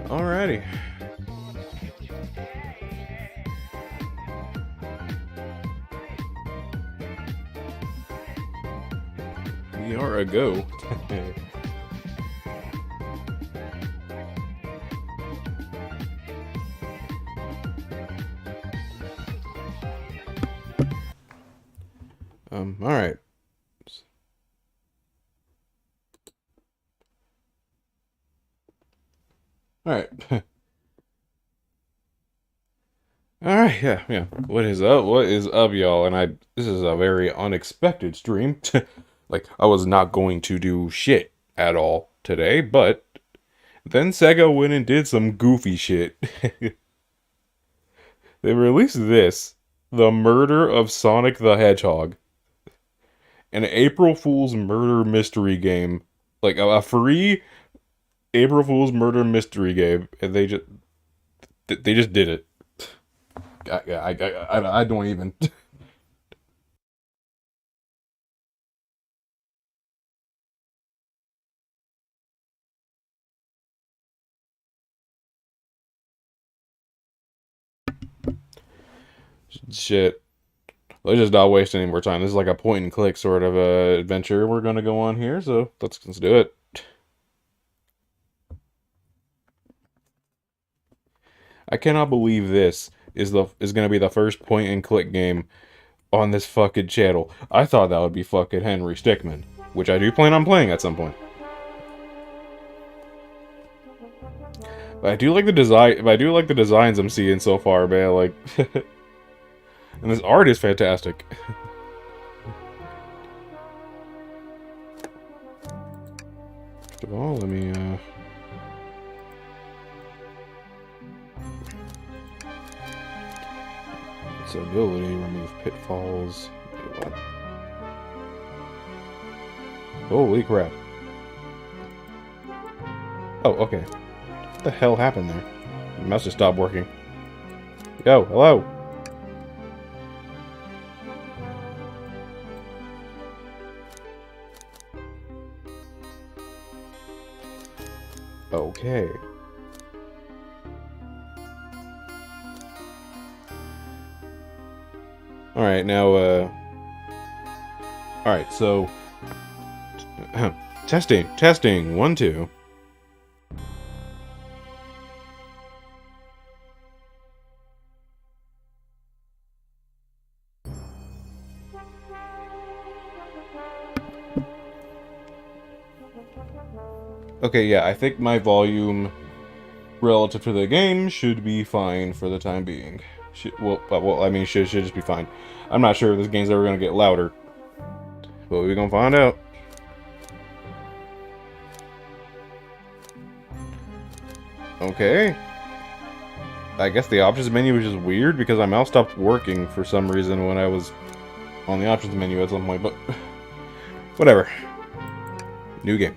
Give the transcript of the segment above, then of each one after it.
Alrighty. We are a go. Alright. Alright. Alright, yeah. What is up, y'all? And this is a very unexpected stream. Like, I was not going to do shit at all today, but then SEGA went and did some goofy shit. They released this, The Murder of Sonic the Hedgehog. An April Fool's murder mystery game. Like, a free April Fool's murder mystery game, and they just did it. I don't even. Shit. Let's just not waste any more time. This is like a point and click sort of adventure we're gonna go on here, so let's do it. I cannot believe this is gonna be the first point and click game on this fucking channel. I thought that would be fucking Henry Stickmin, which I do plan on playing at some point. But I do like the design. I do like the designs I'm seeing so far, man. Like, and this art is fantastic. First of all, let me its ability, remove pitfalls. Wait, what? Holy crap. Oh, okay. What the hell happened there? The mouse just stopped working. Yo, hello! Okay. Alright, now, alright, so... testing, 1, 2. Okay, yeah, I think my volume relative to the game should be fine for the time being. Should just be fine. I'm not sure if this game's ever gonna get louder, but we're gonna find out. Okay. I guess the options menu was just weird because my mouse stopped working for some reason when I was on the options menu at some point, but whatever. New game.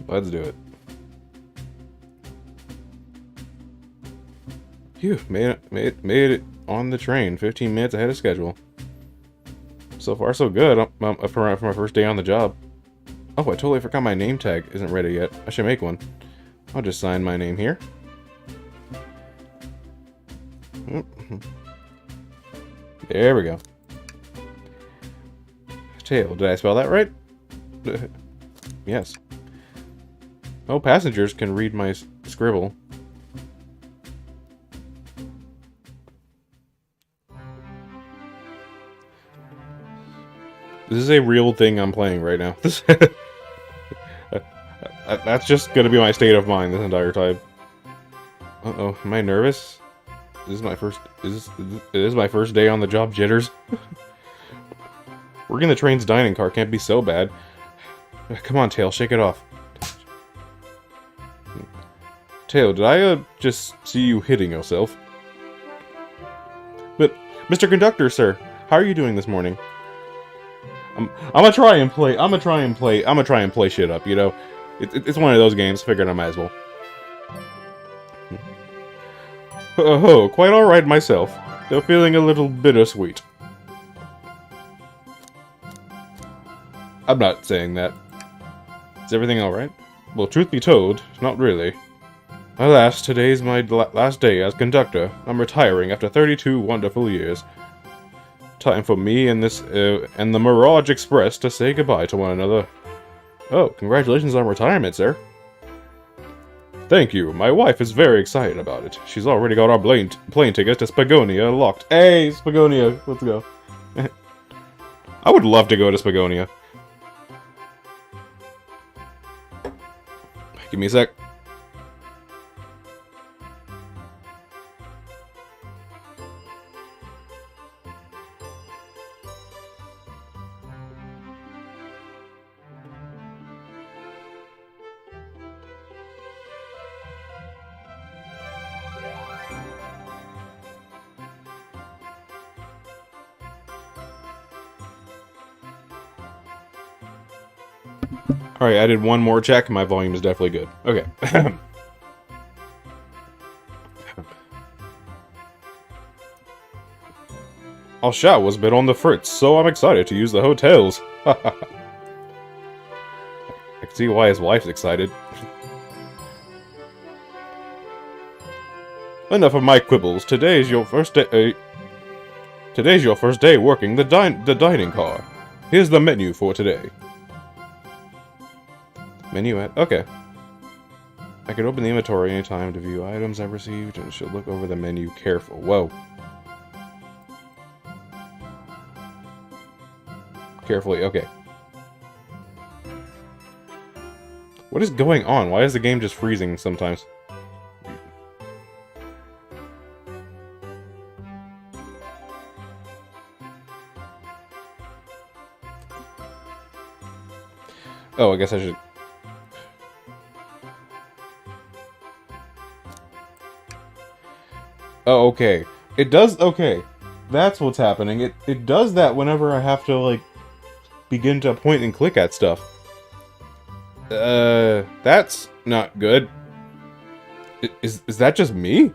Let's do it. Phew, made it on the train 15 minutes ahead of schedule. So far, so good. I'm up for my first day on the job. Oh, I totally forgot my name tag isn't ready yet. I should make one. I'll just sign my name here. There we go. Tail, did I spell that right? Yes. Oh, passengers can read my scribble. This is a real thing I'm playing right now. That's just gonna be my state of mind this entire time. Uh-oh, am I nervous? This is my first. This is my first day on the job. Jitters. Working the train's dining car can't be so bad. Come on, Tail, shake it off. Tail, did I just see you hitting yourself? But, Mr. Conductor, sir, how are you doing this morning? I'm gonna try and play shit up, you know? It's one of those games, figured I might as well. Oh, quite alright myself, though feeling a little bittersweet. I'm not saying that. Is everything alright? Well, truth be told, not really. Alas, today's my last day as conductor. I'm retiring after 32 wonderful years. Time for me and the Mirage Express to say goodbye to one another. Oh, congratulations on retirement, sir. Thank you. My wife is very excited about it. She's already got our plane ticket to Spagonia locked. Hey, Spagonia, let's go. I would love to go to Spagonia. Give me a sec. Alright, I did one more check. My volume is definitely good. Okay. Our shot was a bit on the fritz, so I'm excited to use the hotels. I can see why his wife's excited. Enough of my quibbles. Today's your first day working the dining car. Here's the menu for today. Menu at... Okay. I can open the inventory anytime to view items I've received and should look over the menu careful. Whoa. Carefully, okay. What is going on? Why is the game just freezing sometimes? Oh, I guess I should... Oh, okay. It does... Okay. That's what's happening. It does that whenever I have to, like, begin to point and click at stuff. That's not good. Is that just me?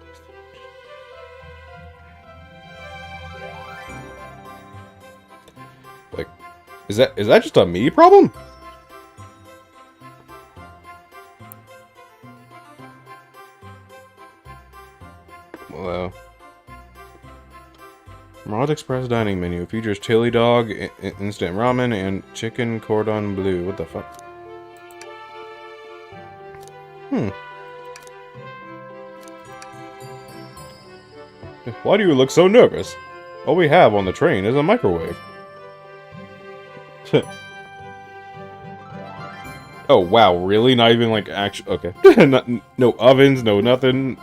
Like, is that just a me problem? Well, Mirage Express dining menu features chili dog, instant ramen, and chicken cordon bleu. What the fuck? Why do you look so nervous? All we have on the train is a microwave. Oh, wow, really? Not even, like, actual... Okay. No ovens, no nothing.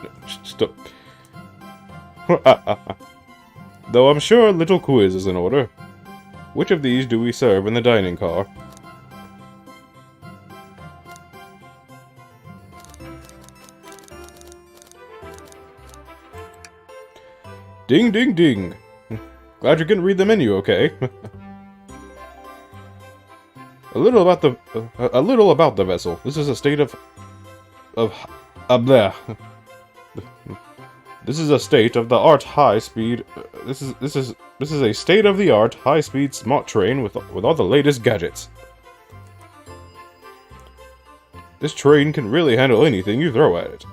Though I'm sure a little quiz is in order. Which of these do we serve in the dining car? Ding, ding, ding. Glad you can read the menu, okay? A little about the vessel. This is a state of bleh. This is a state of the art high speed. This is a state of the art high speed smart train with all the latest gadgets. This train can really handle anything you throw at it.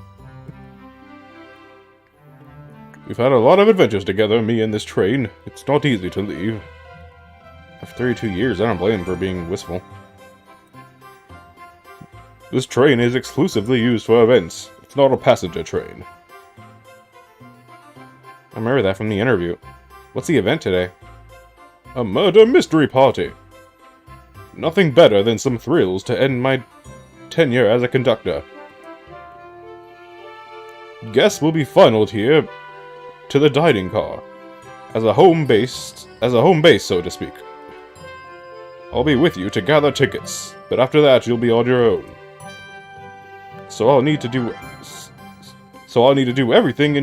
We've had a lot of adventures together, me and this train. It's not easy to leave. After 32 years, I don't blame him for being wistful. This train is exclusively used for events. It's not a passenger train. I remember that from the interview. What's the event today? A murder mystery party. Nothing better than some thrills to end my tenure as a conductor. Guests will be funneled here to the dining car, as a home base, so to speak. I'll be with you to gather tickets, but after that you'll be on your own. So you'll need to do everything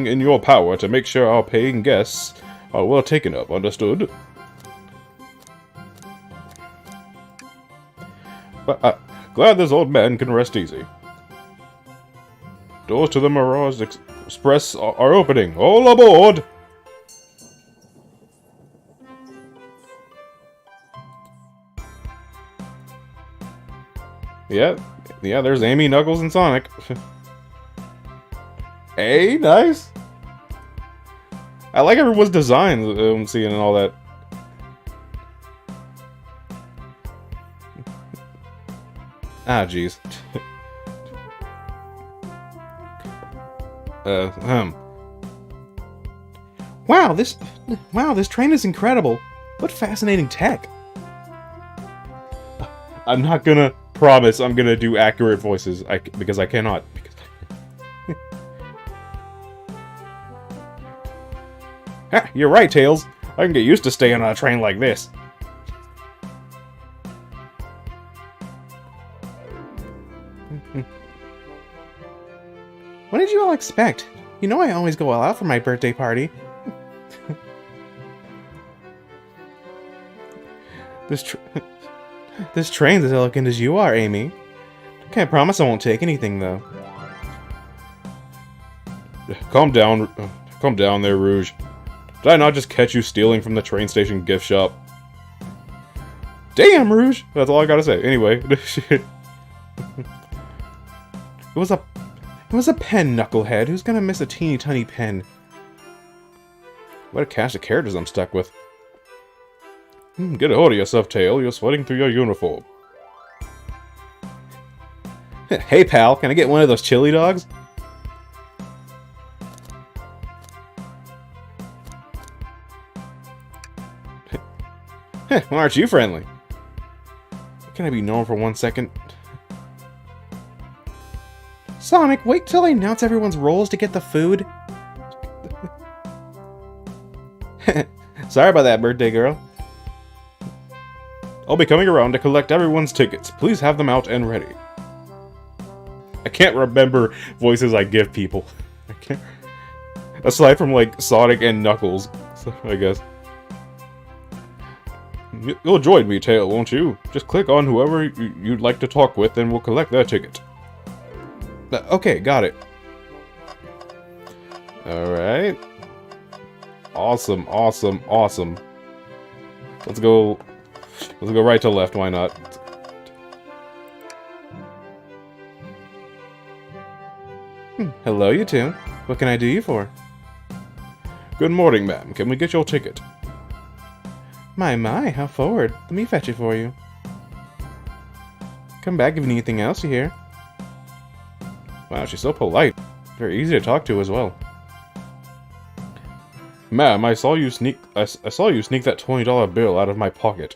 in your power to make sure our paying guests are well taken of. Understood? But glad this old man can rest easy. Doors to the Mirage Express are opening. All aboard! Yeah, there's Amy, Knuckles, and Sonic. Hey, nice! I like everyone's designs I'm seeing and all that. Ah, jeez. Wow, this train is incredible. What fascinating tech. I'm not gonna promise I'm gonna do accurate voices, because I cannot. Ha, you're right, Tails. I can get used to staying on a train like this. What did you all expect? You know I always go all out for my birthday party. This train's as elegant as you are, Amy. Can't promise I won't take anything, though. Calm down there, Rouge. Did I not just catch you stealing from the train station gift shop? Damn, Rouge! That's all I gotta say. Anyway. It was a pen, Knucklehead. Who's gonna miss a teeny tiny pen? What a cast of characters I'm stuck with. Get a hold of yourself, Tail. You're sweating through your uniform. Hey, pal. Can I get one of those chili dogs? Why aren't you friendly? Can I be known for 1 second? Sonic, wait till I announce everyone's roles to get the food. Sorry about that, birthday girl. I'll be coming around to collect everyone's tickets. Please have them out and ready. I can't remember voices I give people. I can't. Aside from, like, Sonic and Knuckles, I guess. You'll join me, Tail, won't you? Just click on whoever you'd like to talk with and we'll collect their ticket. Okay, got it. Alright. Awesome, awesome, awesome. Let's go right to left, why not? Hello, you two. What can I do you for? Good morning, ma'am. Can we get your ticket? My, how forward. Let me fetch it for you. Come back if you need anything else, you hear? Wow, she's so polite. Very easy to talk to as well. Ma'am, I saw you sneak that $20 bill out of my pocket.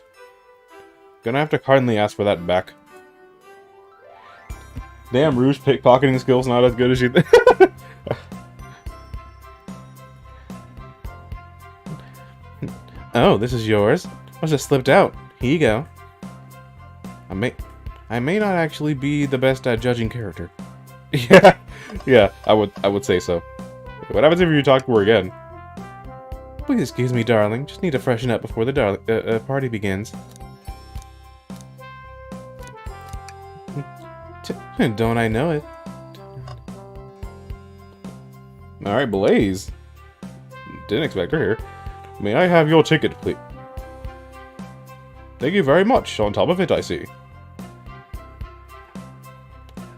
Gonna have to kindly ask for that back. Damn, Rouge pickpocketing skills not as good as you think. Oh, this is yours? Must have slipped out. Here you go. I may not actually be the best at judging character. Yeah, I would say so. What happens if you talk to her again? Please excuse me, darling. Just need to freshen up before the party begins. Don't I know it? Alright, Blaze. Didn't expect her here. May I have your ticket, please? Thank you very much. On top of it, I see.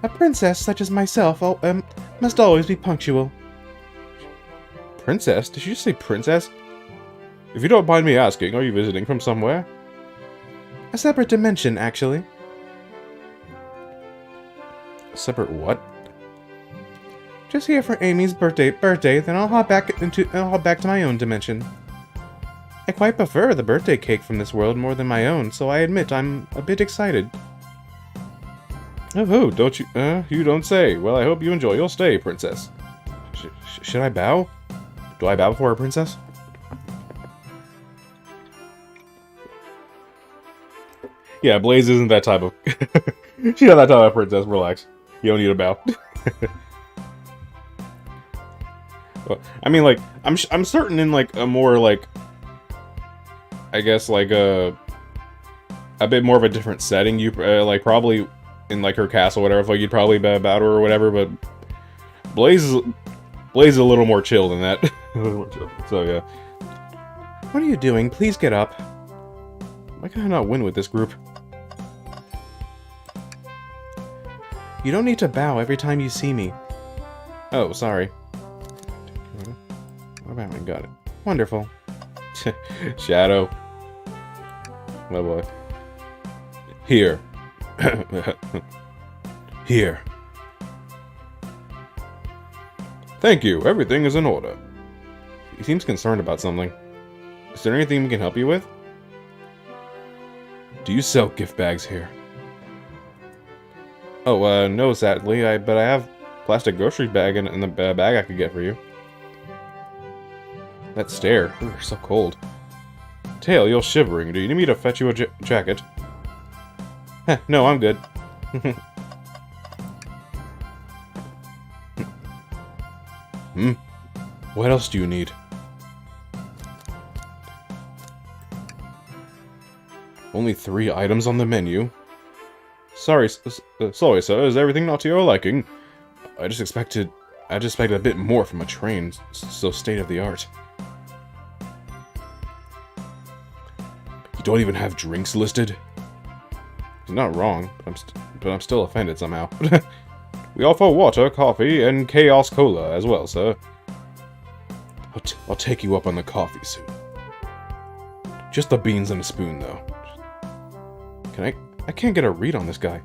A princess such as myself Must always be punctual. Princess? Did you just say princess? If you don't mind me asking, are you visiting from somewhere? A separate dimension, actually. A separate what? Just here for Amy's birthday, then I'll hop back to my own dimension. I quite prefer the birthday cake from this world more than my own, so I admit I'm a bit excited. Oh, don't you? You don't say. Well, I hope you enjoy your stay, princess. Should I bow? Do I bow before a princess? Yeah, Blaze isn't that type of... She's not that type of princess, relax. You don't need a bow. Well, I mean, like, I'm certain in, like, a more, like... I guess, like, a bit more of a different setting, you, like, probably in, like, her castle or whatever, like, you'd probably bow to her or whatever, but... Blaze is a little more chill than that. So, yeah. What are you doing? Please get up. Why can I not win with this group? You don't need to bow every time you see me. Oh, sorry. What about me? Got it. Wonderful. Shadow. Oh boy. Here. Here. Thank you. Everything is in order. He seems concerned about something. Is there anything we can help you with? Do you sell gift bags here? Oh, no, sadly, but I have a plastic grocery bag and the bag I could get for you. That stare. Ooh, you're so cold. Tail, you're shivering. Do you need me to fetch you a jacket? Heh, no, I'm good. What else do you need? Only 3 items on the menu. Sorry, sir. Is everything not to your liking? I just expected a bit more from a train, so state of the art. You don't even have drinks listed? He's not wrong, but I'm still offended somehow. We offer water, coffee, and Chaos Cola as well, sir. I'll take you up on the coffee soon. Just the beans and a spoon, though. I can't get a read on this guy.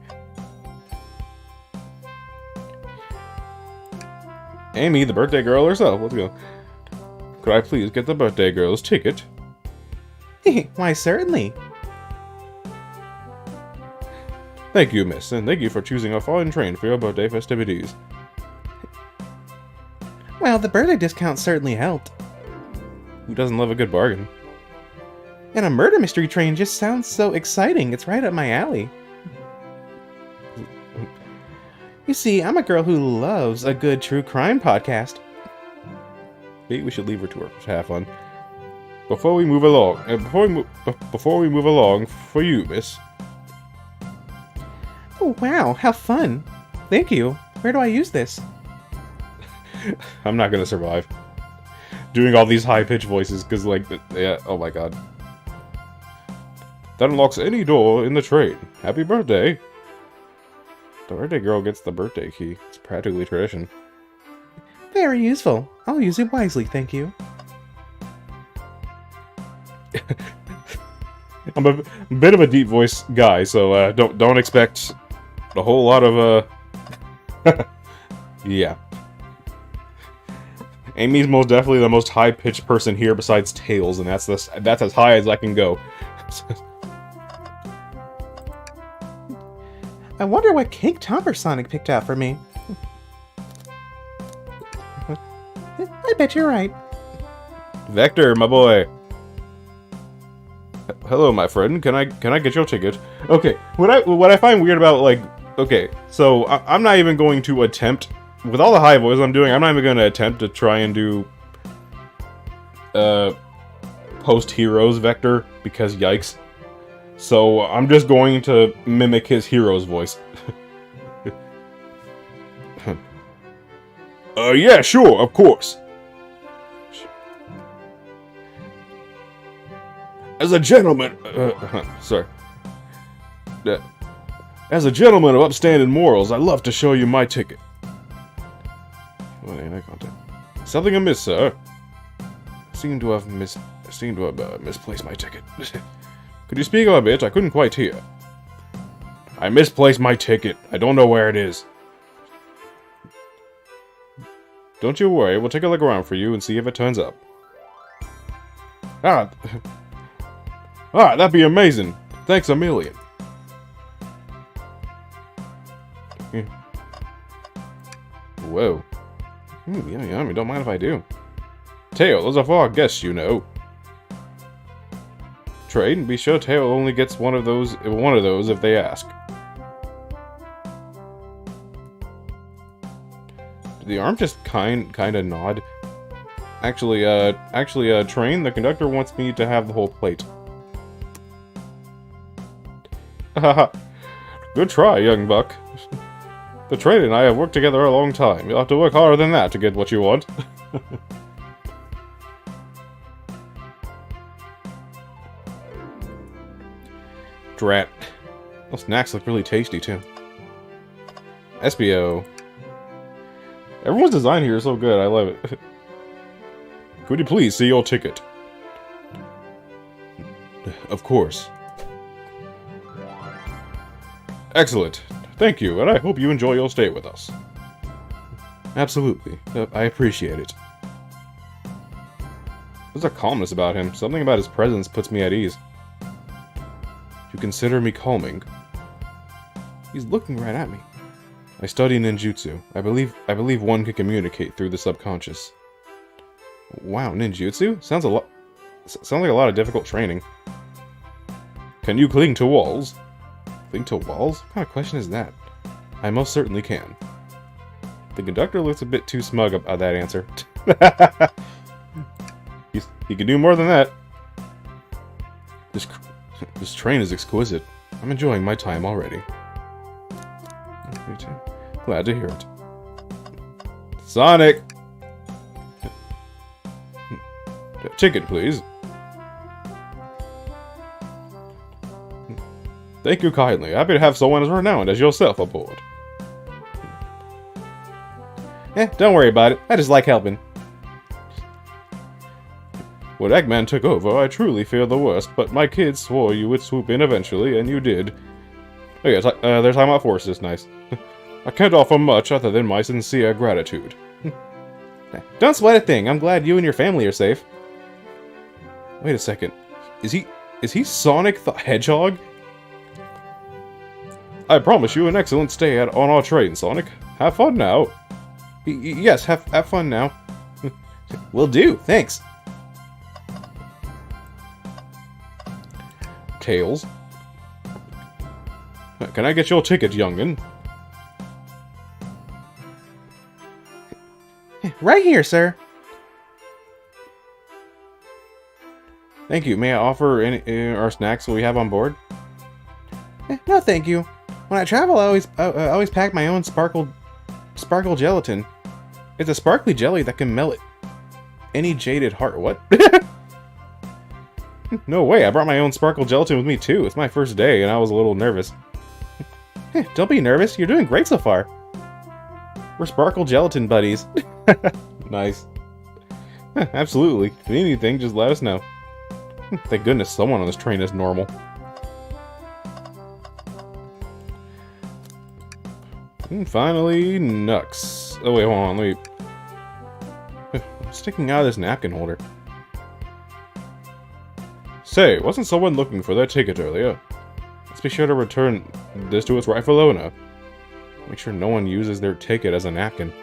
Amy, the birthday girl herself. Let's go. Could I please get the birthday girl's ticket? Why, certainly. Thank you, miss, and thank you for choosing a fine train for your birthday festivities. Well, the birthday discount certainly helped. Who doesn't love a good bargain? And a murder mystery train just sounds so exciting. It's right up my alley. You see, I'm a girl who loves a good true crime podcast. Maybe we should leave her to her to have fun. Before we move along, for you, miss. Oh wow, how fun! Thank you. Where do I use this? I'm not gonna survive doing all these high-pitched voices because, like, yeah. Oh my god. That unlocks any door in the train. Happy birthday! The birthday girl gets the birthday key. It's practically tradition. Very useful. I'll use it wisely, thank you. I'm a bit of a deep voice guy, so don't expect a whole lot of yeah. Amy's most definitely the most high-pitched person here besides Tails, and that's as high as I can go. I wonder what cake topper Sonic picked out for me. I bet you're right. Vector, my boy. Hello, my friend. Can I get your ticket? Okay. What I find weird about, like, okay, so I'm not even going to attempt with all the high voice I'm doing. I'm not even going to attempt to try and do post Heroes Vector because yikes. So I'm just going to mimic his Heroes voice. Yeah, sure, of course. As a gentleman, sorry. As a gentleman of upstanding morals, I'd love to show you my ticket. eye contact. Something amiss, sir? I seem to have misplaced my ticket. Could you speak up a bit? I couldn't quite hear. I misplaced my ticket. I don't know where it is. Don't you worry, we'll take a look around for you and see if it turns up. Ah, that'd be amazing. Thanks a million. Whoa. Yummy, yummy. Don't mind if I do. Tail, those are for our guests, you know. Trade, be sure Tail only gets one of those if they ask. Did the arm just kind of nod? Actually, Train, the conductor wants me to have the whole plate. Haha. Good try, young buck. The Train and I have worked together a long time. You'll have to work harder than that to get what you want. Drat. Those snacks look really tasty, too. SBO. Everyone's design here is so good, I love it. Could you please see your ticket? Of course. Excellent. Thank you, and I hope you enjoy your stay with us. Absolutely. I appreciate it. There's a calmness about him. Something about his presence puts me at ease. You consider me calming? He's looking right at me. I study ninjutsu. I believe one can communicate through the subconscious. Wow, ninjutsu? Sounds like a lot of difficult training. Can you cling to walls? Cling to walls? What kind of question is that? I most certainly can. The conductor looks a bit too smug about that answer. He can do more than that. This train is exquisite. I'm enjoying my time already. Me too. Glad to hear it. Sonic! Ticket, please. Thank you kindly. Happy to have someone as renowned as yourself aboard. Don't worry about it. I just like helping. When Eggman took over, I truly feared the worst, but my kids swore you would swoop in eventually, and you did. Oh yeah, they're talking about forces. Nice. I can't offer much other than my sincere gratitude. Don't sweat a thing. I'm glad you and your family are safe. Wait a second. Is he Sonic the Hedgehog? I promise you an excellent stay on our train, Sonic. Have fun now. Yes, have fun now. Will do, thanks. Tails. Can I get your ticket, youngin? Right here, sir. Thank you. May I offer any our snacks we have on board? No, thank you. When I travel, I always pack my own sparkle gelatin. It's a sparkly jelly that can melt any jaded heart. What? No way. I brought my own sparkle gelatin with me too. It's my first day, and I was a little nervous. Don't be nervous. You're doing great so far. We're sparkle gelatin buddies. Nice. Absolutely. If you need anything, just let us know. Thank goodness someone on this train is normal. And finally, Nux. Oh wait, hold on, let me... I'm sticking out of this napkin holder. Say, wasn't someone looking for their ticket earlier? Let's be sure to return this to its rightful owner. Make sure no one uses their ticket as a napkin.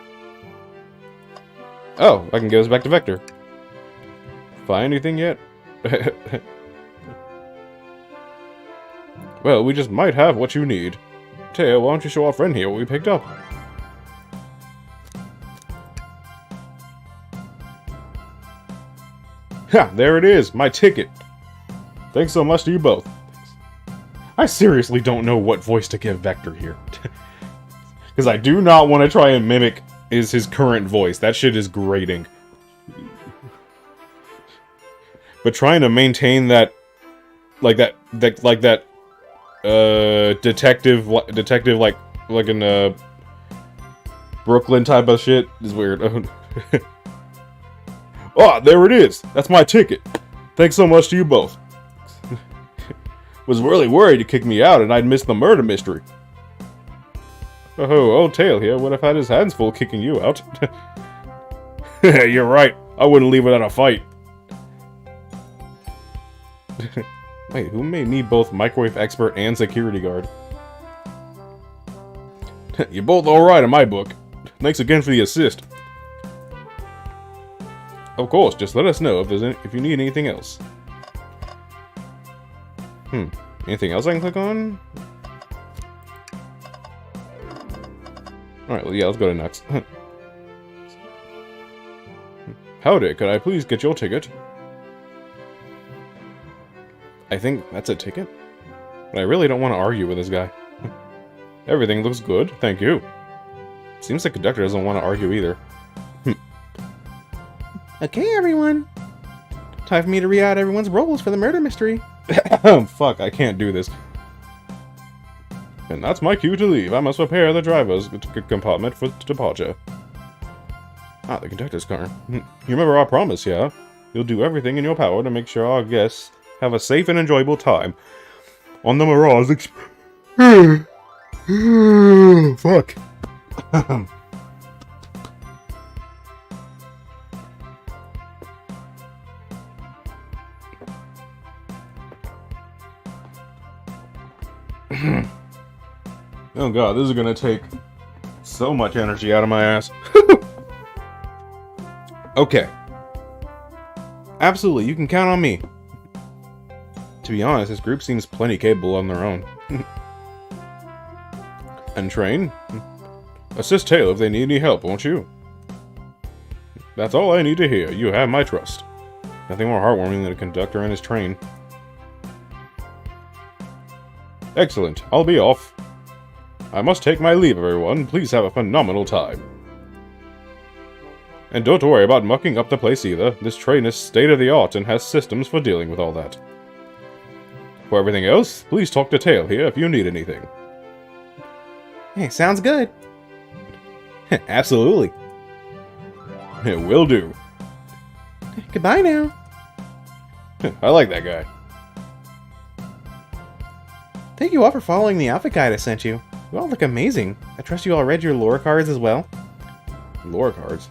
Oh, I can give this back to Vector. Find anything yet? Well, we just might have what you need. Tail, why don't you show our friend here what we picked up? Ha! There it is! My ticket! Thanks so much to you both. I seriously don't know what voice to give Vector here. Because I do not want to try and mimic his current voice. That shit is grating. But trying to maintain that... detective like in Brooklyn type of shit is weird. Ah, there it is! That's my ticket! Thanks so much to you both. Was really worried you kicked me out and I'd miss the murder mystery. Oh, old Tail here would have had his hands full kicking you out. You're right. I wouldn't leave without a fight. Wait, who made me both microwave expert and security guard? You're both alright in my book. Thanks again for the assist. Of course, just let us know if you need anything else. Anything else I can click on? Alright, well, yeah, let's go to next. Howdy, could I please get your ticket? I think that's a ticket? But I really don't want to argue with this guy. Everything looks good, thank you. Seems the conductor doesn't want to argue either. Okay, everyone. Time for me to read out everyone's roles for the murder mystery. Fuck, I can't do this. And that's my cue to leave. I must prepare the driver's compartment for departure. Ah, the conductor's car. You remember our promise, yeah? You'll do everything in your power to make sure our guests have a safe and enjoyable time on the Mirage Fuck. Oh god, this is gonna take so much energy out of my ass. Okay. Absolutely, you can count on me. To be honest, this group seems plenty capable on their own. And train? Assist Tail if they need any help, won't you? That's all I need to hear. You have my trust. Nothing more heartwarming than a conductor and his train. Excellent. I'll be off. I must take my leave, everyone. Please have a phenomenal time. And don't worry about mucking up the place either. This train is state-of-the-art and has systems for dealing with all that. For everything else, please talk to Tail here if you need anything. Hey, sounds good. Absolutely. It will do. Goodbye now. I like that guy. Thank you all for following the outfit guide I sent you. You all look amazing. I trust you all read your lore cards as well. Lore cards?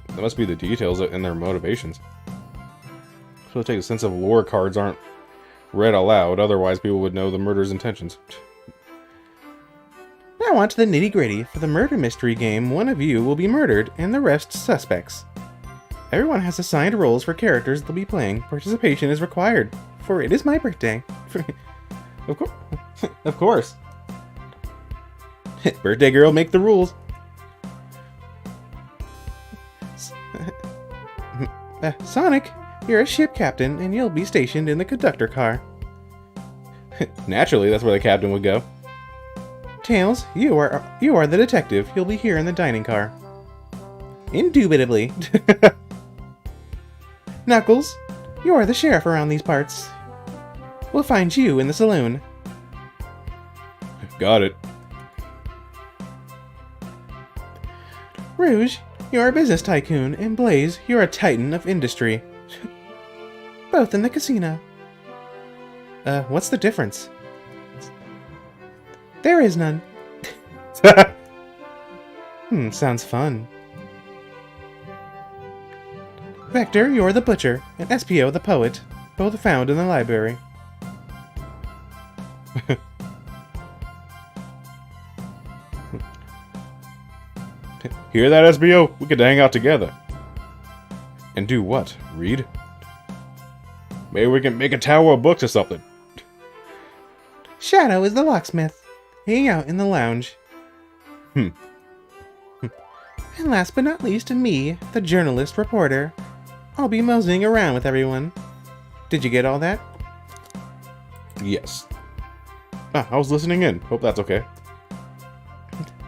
That must be the details and their motivations. So take a sense of lore cards aren't read aloud, otherwise people would know the murderer's intentions. Now on to the nitty-gritty. For the murder mystery game, one of you will be murdered and the rest suspects. Everyone has assigned roles for characters they'll be playing. Participation is required, for it is my birthday. Of course. Birthday girl, make the rules. Sonic, you're a ship captain, and you'll be stationed in the conductor car. Naturally, that's where the captain would go. Tails, you are the detective. You'll be here in the dining car. Indubitably. Knuckles, you are the sheriff around these parts. We'll find you in the saloon. Got it. Rouge, you're a business tycoon, and Blaze, you're a titan of industry. Both in the casino. What's the difference? There is none. Sounds fun. Vector, you're the butcher, and SPO the poet, both found in the library. Hear that, SBO? We could hang out together. And do what? Read? Maybe we can make a tower of books or something. Shadow is the locksmith, hanging out in the lounge. And last but not least, me, the journalist reporter. I'll be moseying around with everyone. Did you get all that? Yes. I was listening in. Hope that's okay.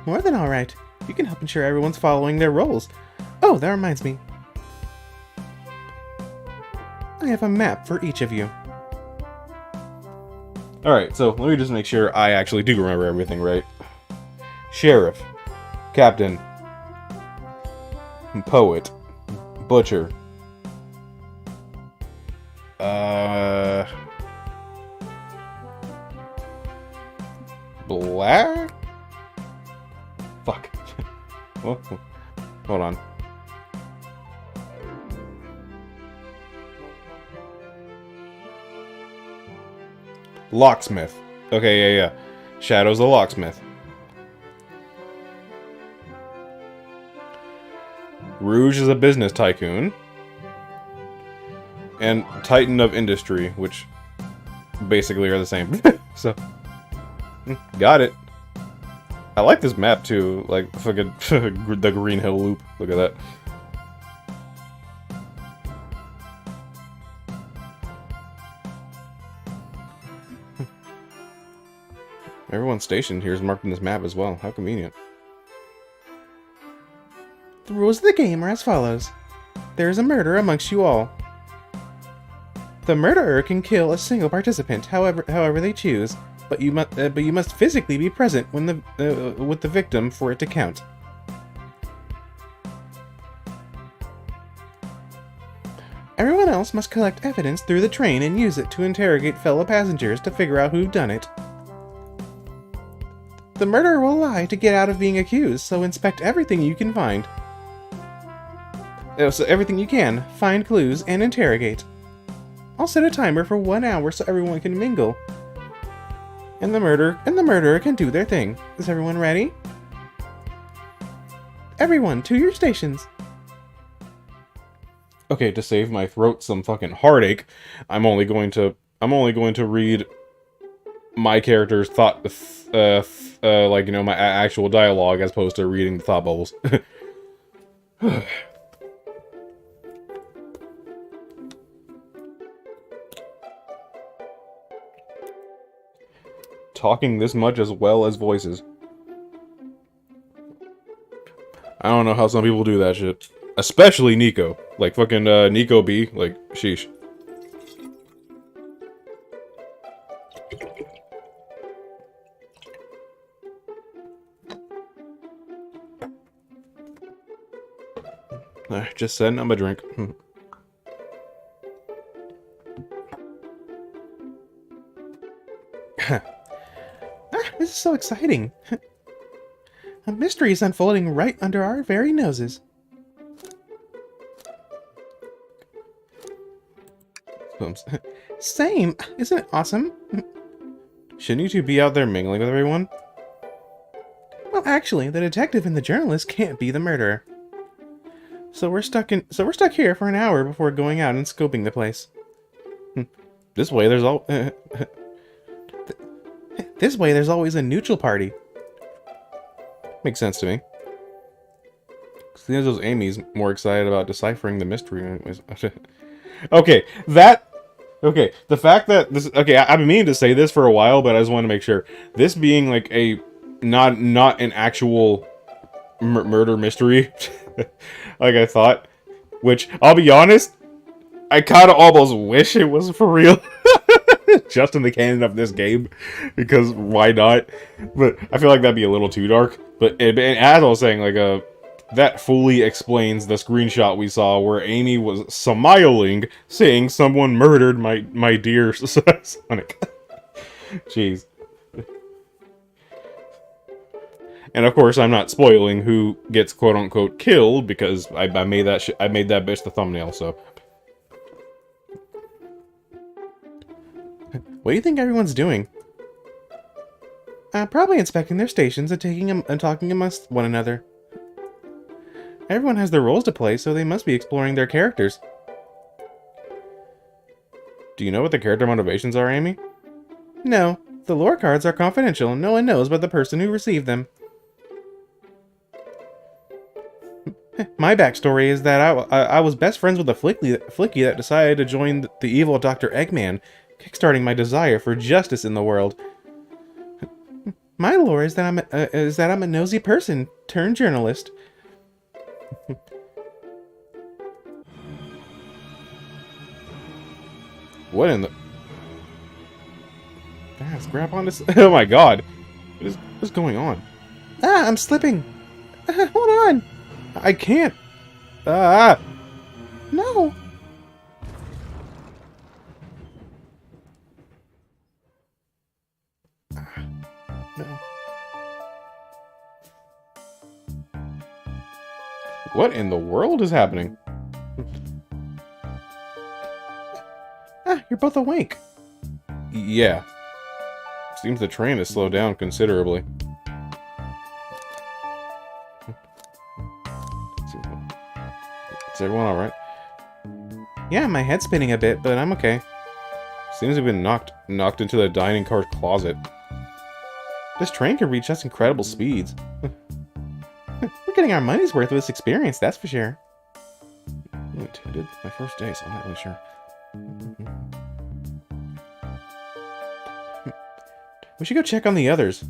More than alright. You can help ensure everyone's following their roles. Oh, that reminds me. I have a map for each of you. Alright, so let me just make sure I actually do remember everything right. Sheriff. Captain. Poet. Butcher. Uh... Black? Fuck. Oh, hold on. Locksmith. Okay, yeah. Shadow's the locksmith. Rouge is a business tycoon. And Titan of Industry, which basically are the same. So, got it. I like this map too, like fucking the Green Hill Loop. Look at that. Everyone's station here is marked in this map as well. How convenient. The rules of the game are as follows. There is a murder amongst you all. The murderer can kill a single participant, however they choose, but you must physically be present when with the victim for it to count. Everyone else must collect evidence through the train and use it to interrogate fellow passengers to figure out who done it. The murderer will lie to get out of being accused, so inspect everything you can find. So everything you can, find clues, and interrogate. I'll set a timer for 1 hour so everyone can mingle. And the murderer can do their thing. Is everyone ready? Everyone, to your stations. Okay, to save my throat some fucking heartache, I'm only going to read my character's thought, like, you know, my actual dialogue as opposed to reading the thought bubbles. Talking this much as well as voices. I don't know how some people do that shit. Especially Nico. Like fucking Nico B. Like, sheesh. Just setting up a drink. This is so exciting. A mystery is unfolding right under our very noses. Same. Isn't it awesome? Shouldn't you two be out there mingling with everyone? Well, actually, the detective and the journalist can't be the murderer. So we're stuck here for an hour before going out and scoping the place. This way there's This way there's always a neutral party. Makes sense to me. Seems those Amy's more excited about deciphering the mystery. Okay, the fact that this... Okay, I've been meaning to say this for a while, but I just want to make sure. This being, like, a... Not an actual murder mystery, like I thought. Which, I'll be honest, I kind of almost wish it was for real. Just in the canon of this game, because why not? But I feel like that'd be a little too dark. But as I was saying, like that fully explains the screenshot we saw where Amy was smiling, saying someone murdered my dear Sonic. Jeez. And of course, I'm not spoiling who gets quote unquote killed because I made that I made that bitch the thumbnail. So. What do you think everyone's doing? Probably inspecting their stations and talking amongst one another. Everyone has their roles to play, so they must be exploring their characters. Do you know what the character motivations are, Amy? No, the lore cards are confidential. No one knows but the person who received them. My backstory is that I was best friends with a flicky that decided to join the evil Dr. Eggman, kickstarting my desire for justice in the world. My lore is that I'm a nosy person turned journalist. What in the... Let's grab on this... Oh my god. What's going on? I'm slipping. Hold on. I can't. Ah! No! No. What in the world is happening? Ah, you're both awake. Yeah. Seems the train has slowed down considerably. Is everyone alright? Yeah, my head's spinning a bit, but I'm okay. Seems to have been knocked into the dining car closet. This train can reach us incredible speeds. We're getting our money's worth with this experience, that's for sure. Attended my first day, so I'm not really sure. We should go check on the others.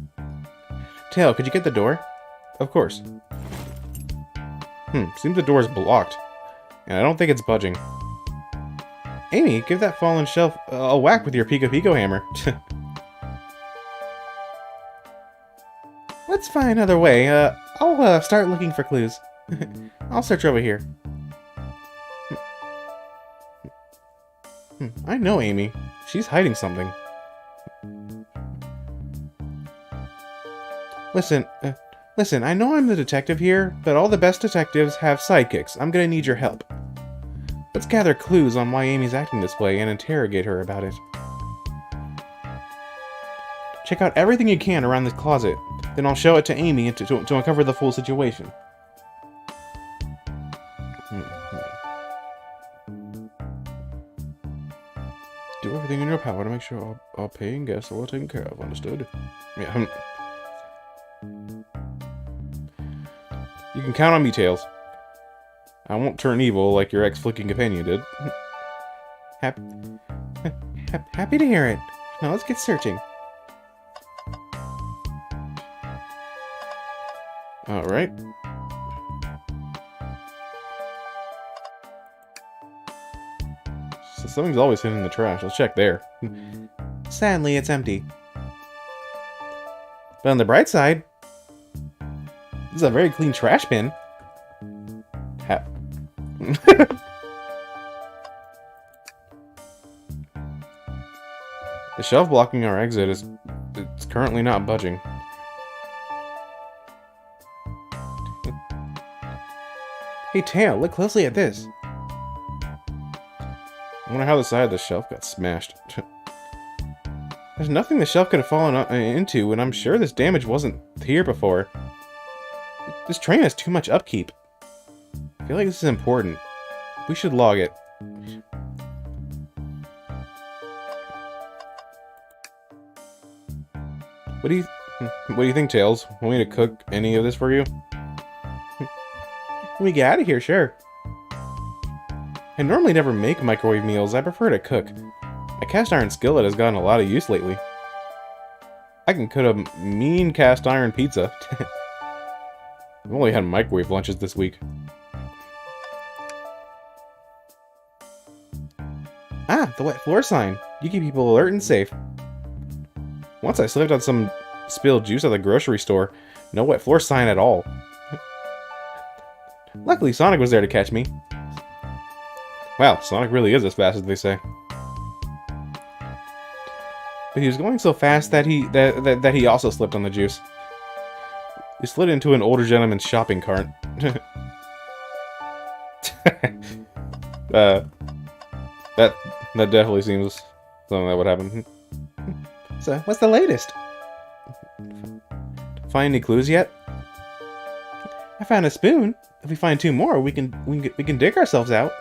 Tail, could you get the door? Of course. Seems the door is blocked. And I don't think it's budging. Amy, give that fallen shelf a whack with your Pico Pico hammer. Let's find another way. I'll start looking for clues. I'll search over here. I know Amy. She's hiding something. Listen, I know I'm the detective here, but all the best detectives have sidekicks. I'm gonna need your help. Let's gather clues on why Amy's acting this way and interrogate her about it. Check out everything you can around this closet. Then I'll show it to Amy to uncover the full situation. Do everything in your power to make sure our paying guests are well taken care of. Understood? Yeah. You can count on me, Tails. I won't turn evil like your ex-flicking companion did. Happy to hear it. Now let's get searching. Alright. So something's always hidden in the trash. Let's check there. Sadly, it's empty. But on the bright side, this is a very clean trash bin. The shelf blocking our exit it's currently not budging. Hey, Tail, look closely at this. I wonder how the side of the shelf got smashed. There's nothing the shelf could have fallen into, and I'm sure this damage wasn't here before. This train has too much upkeep. I feel like this is important. We should log it. What do you think, Tails? Want me to cook any of this for you? When we get out of here, sure. I normally never make microwave meals. I prefer to cook. My cast iron skillet has gotten a lot of use lately. I can cook a mean cast iron pizza. I've only had microwave lunches this week. Ah, the wet floor sign. You keep people alert and safe. Once I slipped on some spilled juice at the grocery store. No wet floor sign at all. Luckily, Sonic was there to catch me. Wow, Sonic really is as fast as they say. But he was going so fast that he also slipped on the juice. He slid into an older gentleman's shopping cart. That definitely seems something that would happen. So, what's the latest? Find any clues yet? I found a spoon. If we find two more, we can dig ourselves out.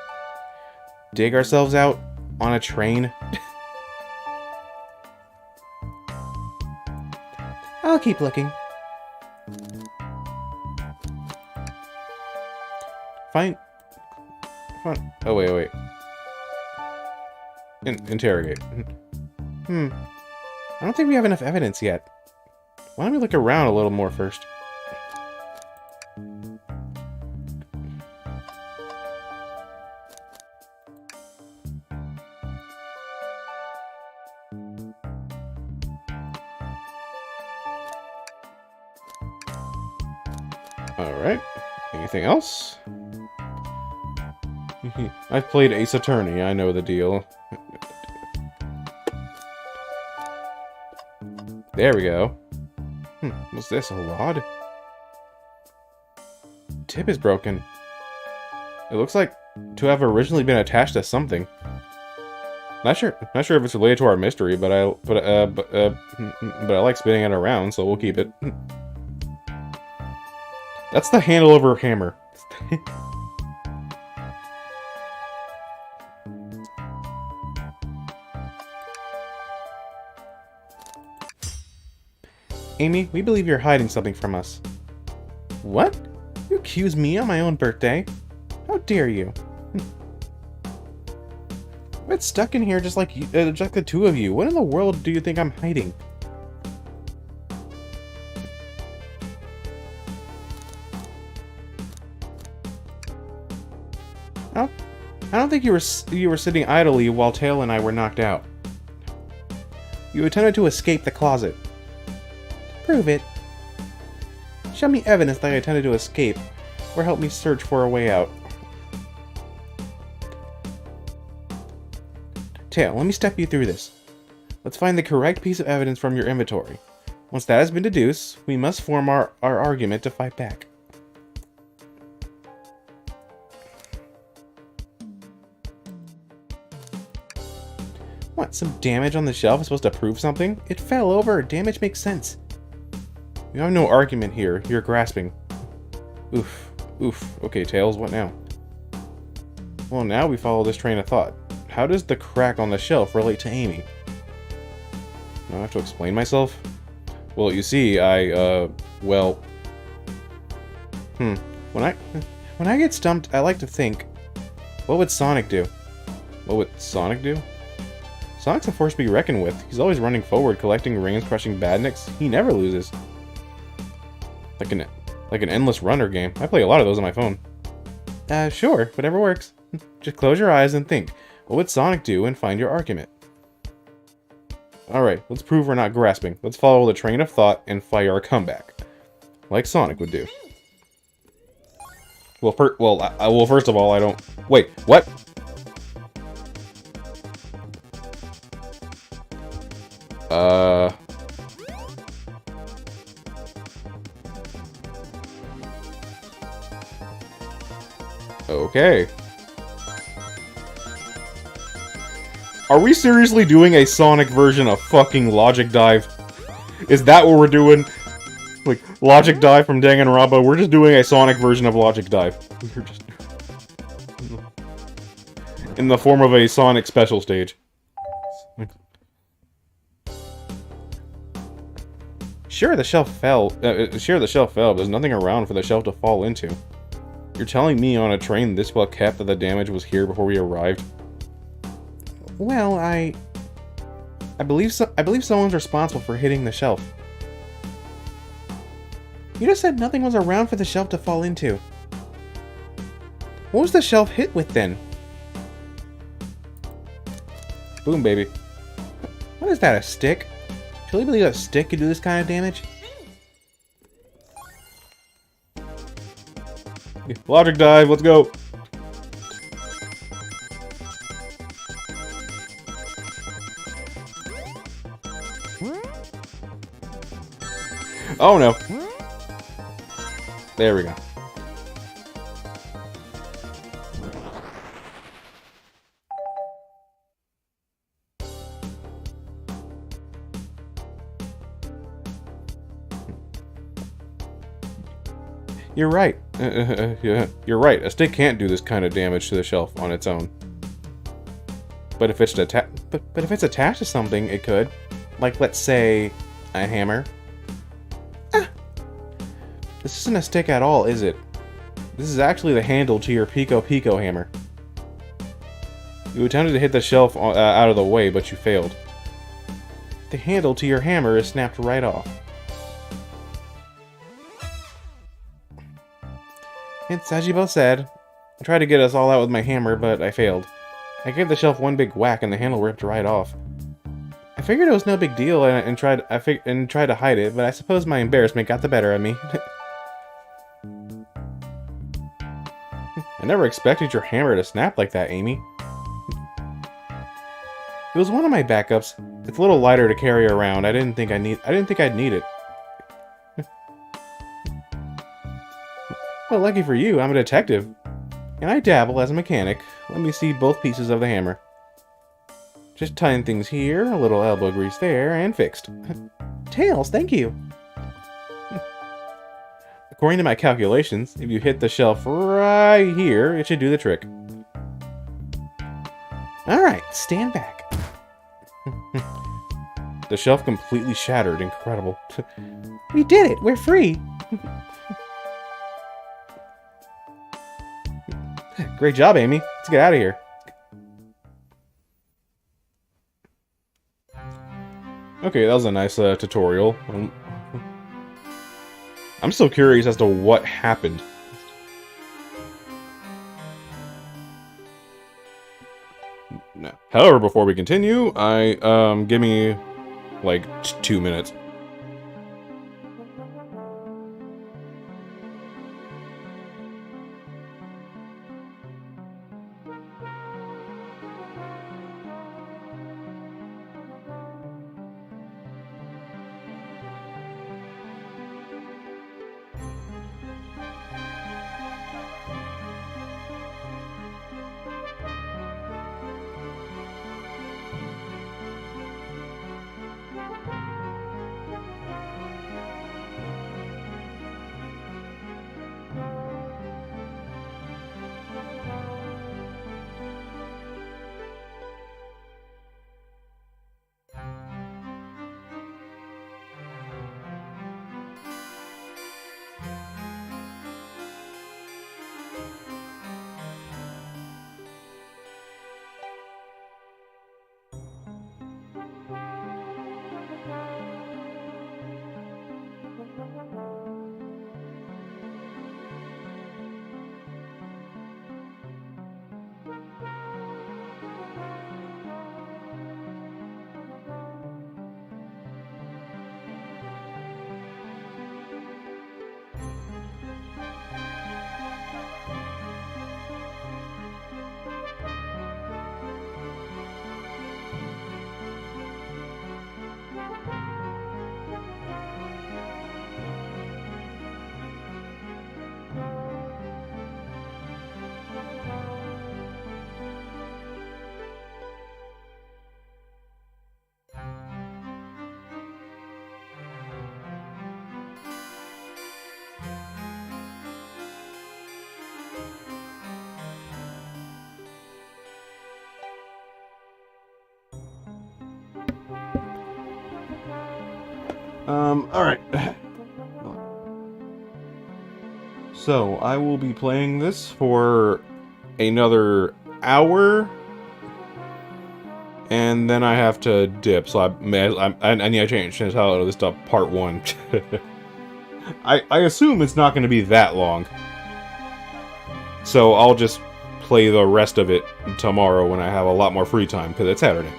Dig ourselves out on a train. I'll keep looking. Find. Oh, wait. Interrogate. I don't think we have enough evidence yet. Why don't we look around a little more first? Alright. Anything else? I've played Ace Attorney, I know the deal. There we go. What's this, a rod? Tip is broken. It looks like to have originally been attached to something. Not sure if it's related to our mystery, but I like spinning it around, so we'll keep it. That's the handle of her hammer. Amy, we believe you're hiding something from us. What? You accuse me on my own birthday? How dare you? It's stuck in here just like the two of you. What in the world do you think I'm hiding? I don't think you were sitting idly while Tail and I were knocked out. You attempted to escape the closet. Prove it. Show me evidence that I attempted to escape, or help me search for a way out. Tail, let me step you through this. Let's find the correct piece of evidence from your inventory. Once that has been deduced, we must form our argument to fight back. What, some damage on the shelf is supposed to prove something? It fell over. Damage makes sense. We have no argument here. You're grasping. Oof. Oof. Okay, Tails, what now? Well, now we follow this train of thought. How does the crack on the shelf relate to Amy? Do I have to explain myself? Well, you see, well... When I get stumped, I like to think, what would Sonic do? What would Sonic do? Sonic's a force to be reckoned with. He's always running forward, collecting rings, crushing badniks. He never loses. Like an endless runner game. I play a lot of those on my phone. Sure, whatever works. Just close your eyes and think. What would Sonic do, and find your argument? Alright, let's prove we're not grasping. Let's follow the train of thought and fire our comeback. Like Sonic would do. Well, first of all, I don't... Wait, what? Okay. Are we seriously doing a Sonic version of fucking Logic Dive? Is that what we're doing? Like, Logic Dive from Danganronpa? We're just doing a Sonic version of Logic Dive. We're just... in the form of a Sonic special stage. Sure, the shelf fell. Sure, the shelf fell, but there's nothing around for the shelf to fall into. You're telling me on a train this well kept that the damage was here before we arrived? Well, I believe someone's responsible for hitting the shelf. You just said nothing was around for the shelf to fall into. What was the shelf hit with then? Boom, baby. What is that, a stick? Should we believe a stick could do this kind of damage? Logic Dive, let's go! Oh no. There we go. You're right. Yeah, you're right. A stick can't do this kind of damage to the shelf on its own. But if it's attached to something, it could. Like, let's say, a hammer. This isn't a stick at all, is it? This is actually the handle to your Pico Pico hammer. You attempted to hit the shelf out of the way, but you failed. The handle to your hammer is snapped right off. It's as you both said. I tried to get us all out with my hammer, but I failed. I gave the shelf one big whack and the handle ripped right off. I figured it was no big deal and tried to hide it, but I suppose my embarrassment got the better of me. I never expected your hammer to snap like that, Amy. It was one of my backups. It's a little lighter to carry around. I didn't think I'd need it. Well, lucky for you, I'm a detective. And I dabble as a mechanic. Let me see both pieces of the hammer. Just tying things here, a little elbow grease there, and fixed. Tails, thank you. According to my calculations, if you hit the shelf right here, it should do the trick. Alright, stand back. The shelf completely shattered. Incredible. We did it! We're free! Great job, Amy. Let's get out of here. Okay, that was a nice tutorial. I'm still curious as to what happened. No. However, before we continue, give me like 2 minutes. Alright. So, I will be playing this for another hour, and then I have to dip, so I need to change the title of this to part 1. I assume it's not going to be that long, so I'll just play the rest of it tomorrow when I have a lot more free time, because it's Saturday.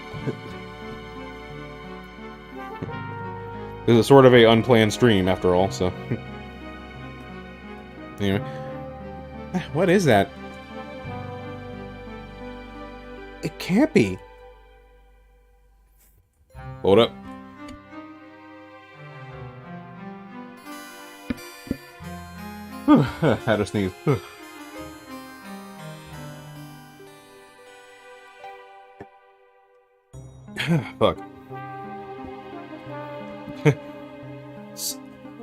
This is sort of a unplanned stream, after all, so... Anyway. What is that? It can't be. Hold up. Had to sneeze. Fuck.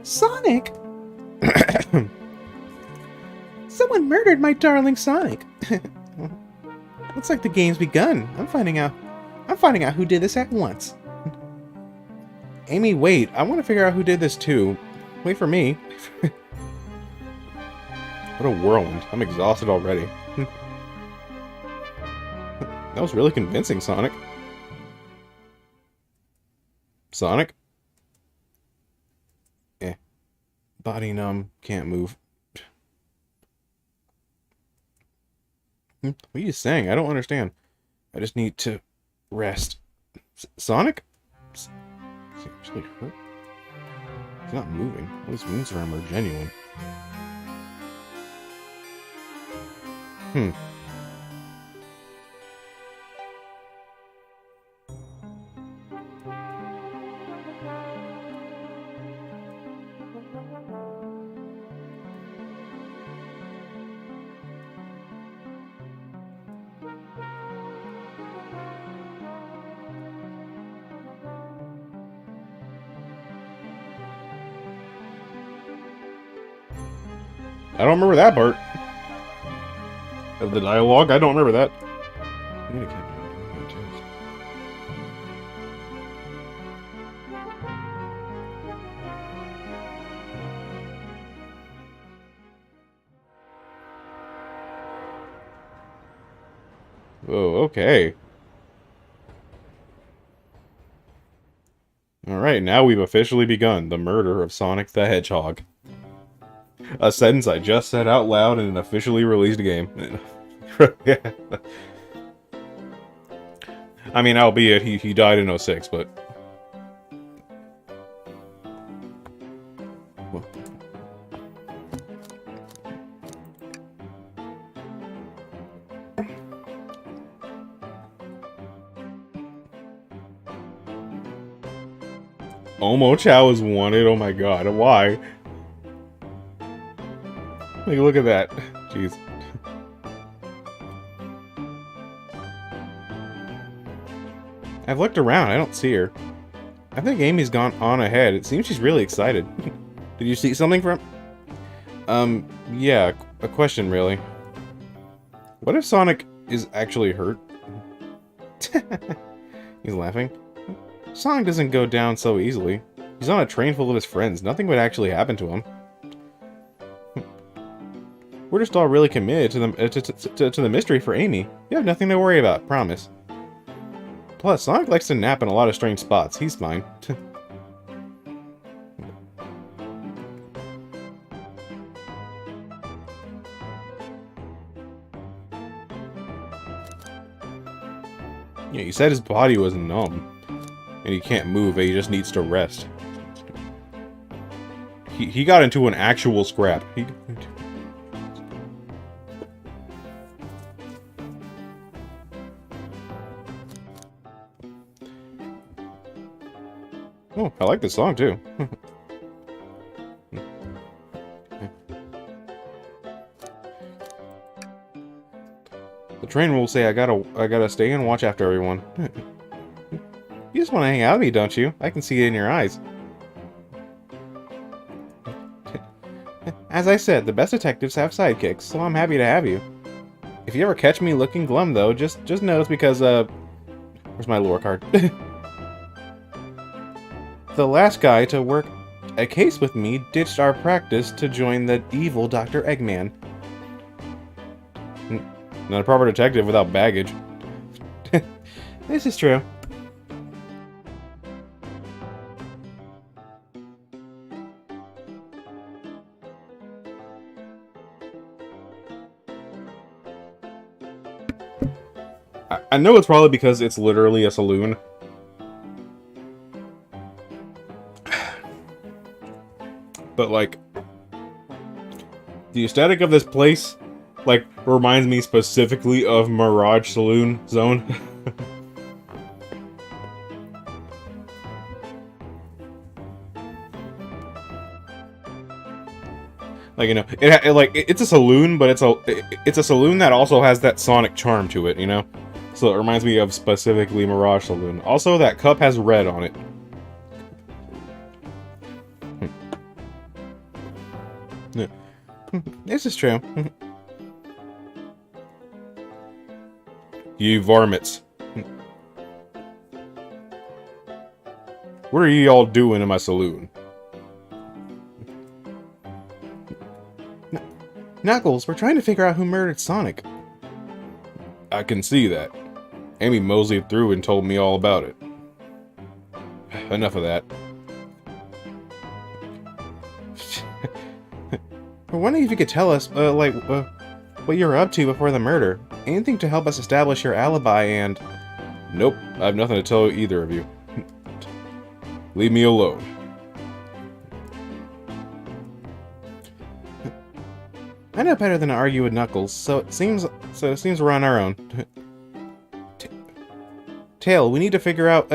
Sonic? Someone murdered my darling Sonic. Looks like the game's begun. I'm finding out who did this at once. Amy, wait. I want to figure out who did this too. Wait for me. What a whirlwind. I'm exhausted already. That was really convincing, Sonic. Sonic? Eh. Body numb. Can't move. What are you saying? I don't understand. I just need to rest. Sonic? Seriously hurt? He's not moving. All these wounds around him are genuine. Hmm. I don't remember that part of the dialogue. I don't remember that. Oh, okay. Alright, now we've officially begun the murder of Sonic the Hedgehog. A sentence I just said out loud in an officially released game. I mean, albeit he died in '06, but... Omo Chow is wanted? Oh my god, why? Like, look at that. Jeez. I've looked around, I don't see her. I think Amy's gone on ahead. It seems she's really excited. Did you see something from... yeah, a question, really. What if Sonic is actually hurt? He's laughing. Sonic doesn't go down so easily. He's on a train full of his friends. Nothing would actually happen to him. We're just all really committed to the mystery for Amy. You have nothing to worry about, promise. Plus, Sonic likes to nap in a lot of strange spots. He's fine. Yeah, he said his body was numb. And he can't move, he just needs to rest. He got into an actual scrap. Oh, I like this song too. The train will say I gotta stay and watch after everyone. You just want to hang out with me, don't you? I can see it in your eyes. As I said, the best detectives have sidekicks, so I'm happy to have you. If you ever catch me looking glum, though, just know it's because, where's my lore card? The last guy to work a case with me ditched our practice to join the evil Dr. Eggman. Not a proper detective without baggage. This is true. I know it's probably because it's literally a saloon. But, like, the aesthetic of this place, like, reminds me specifically of Mirage Saloon Zone. Like, you know, it's a saloon, but it's a saloon that also has that Sonic charm to it, you know? So it reminds me of specifically Mirage Saloon. Also, that cup has red on it. This is true. You varmints. What are ye all doing in my saloon? Knuckles, we're trying to figure out who murdered Sonic. I can see that. Amy moseyed through and told me all about it. Enough of that. We're wondering if you could tell us, what you were up to before the murder. Anything to help us establish your alibi and... Nope, I have nothing to tell either of you. Leave me alone. I know better than to argue with Knuckles, so it seems we're on our own. Tail, we need to figure out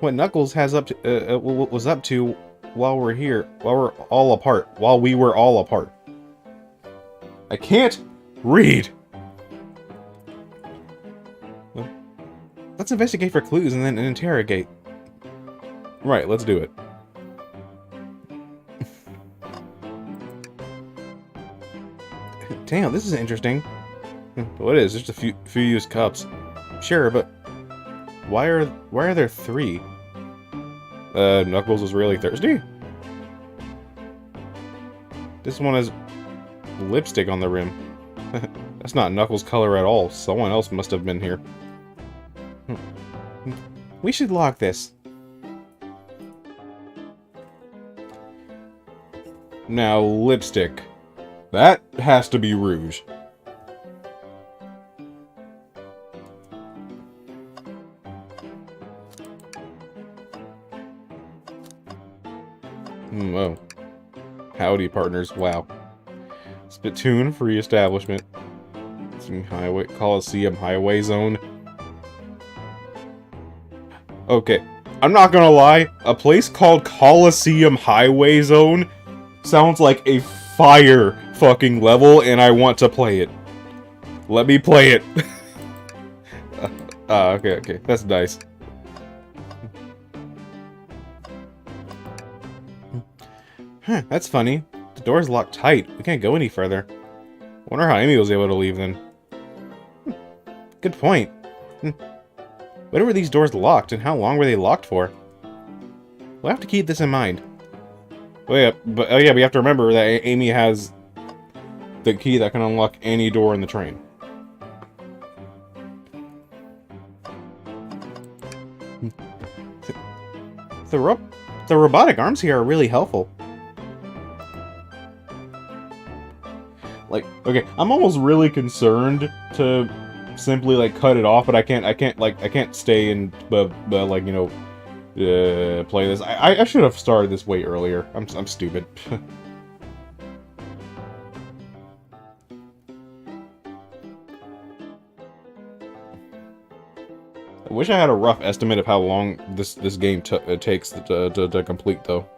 what Knuckles was up to while we were all apart. I can't read. Well, let's investigate for clues and then interrogate. Right, let's do it. Damn, this is interesting. What is? Just a few used cups. Sure, but why are there 3? Knuckles was really thirsty? This one has lipstick on the rim. That's not Knuckles' color at all. Someone else must have been here. We should lock this. Now, lipstick. That has to be rouge. Oh. Howdy, partners. Wow. Spittoon free establishment. Highway Coliseum Highway Zone. Okay. I'm not gonna lie. A place called Coliseum Highway Zone sounds like a fire fucking level, and I want to play it. Let me play it. Okay. That's nice. Huh, that's funny. The door's locked tight. We can't go any further. Wonder how Amy was able to leave then. Good point. When were these doors locked, and how long were they locked for? We'll have to keep this in mind. Oh yeah, we have to remember that Amy has the key that can unlock any door in the train. The robotic arms here are really helpful. Like, okay, I'm almost really concerned to simply like cut it off, but I can't stay and like, you know, play this. I should have started this way earlier. I'm stupid. I wish I had a rough estimate of how long this game takes to complete, though.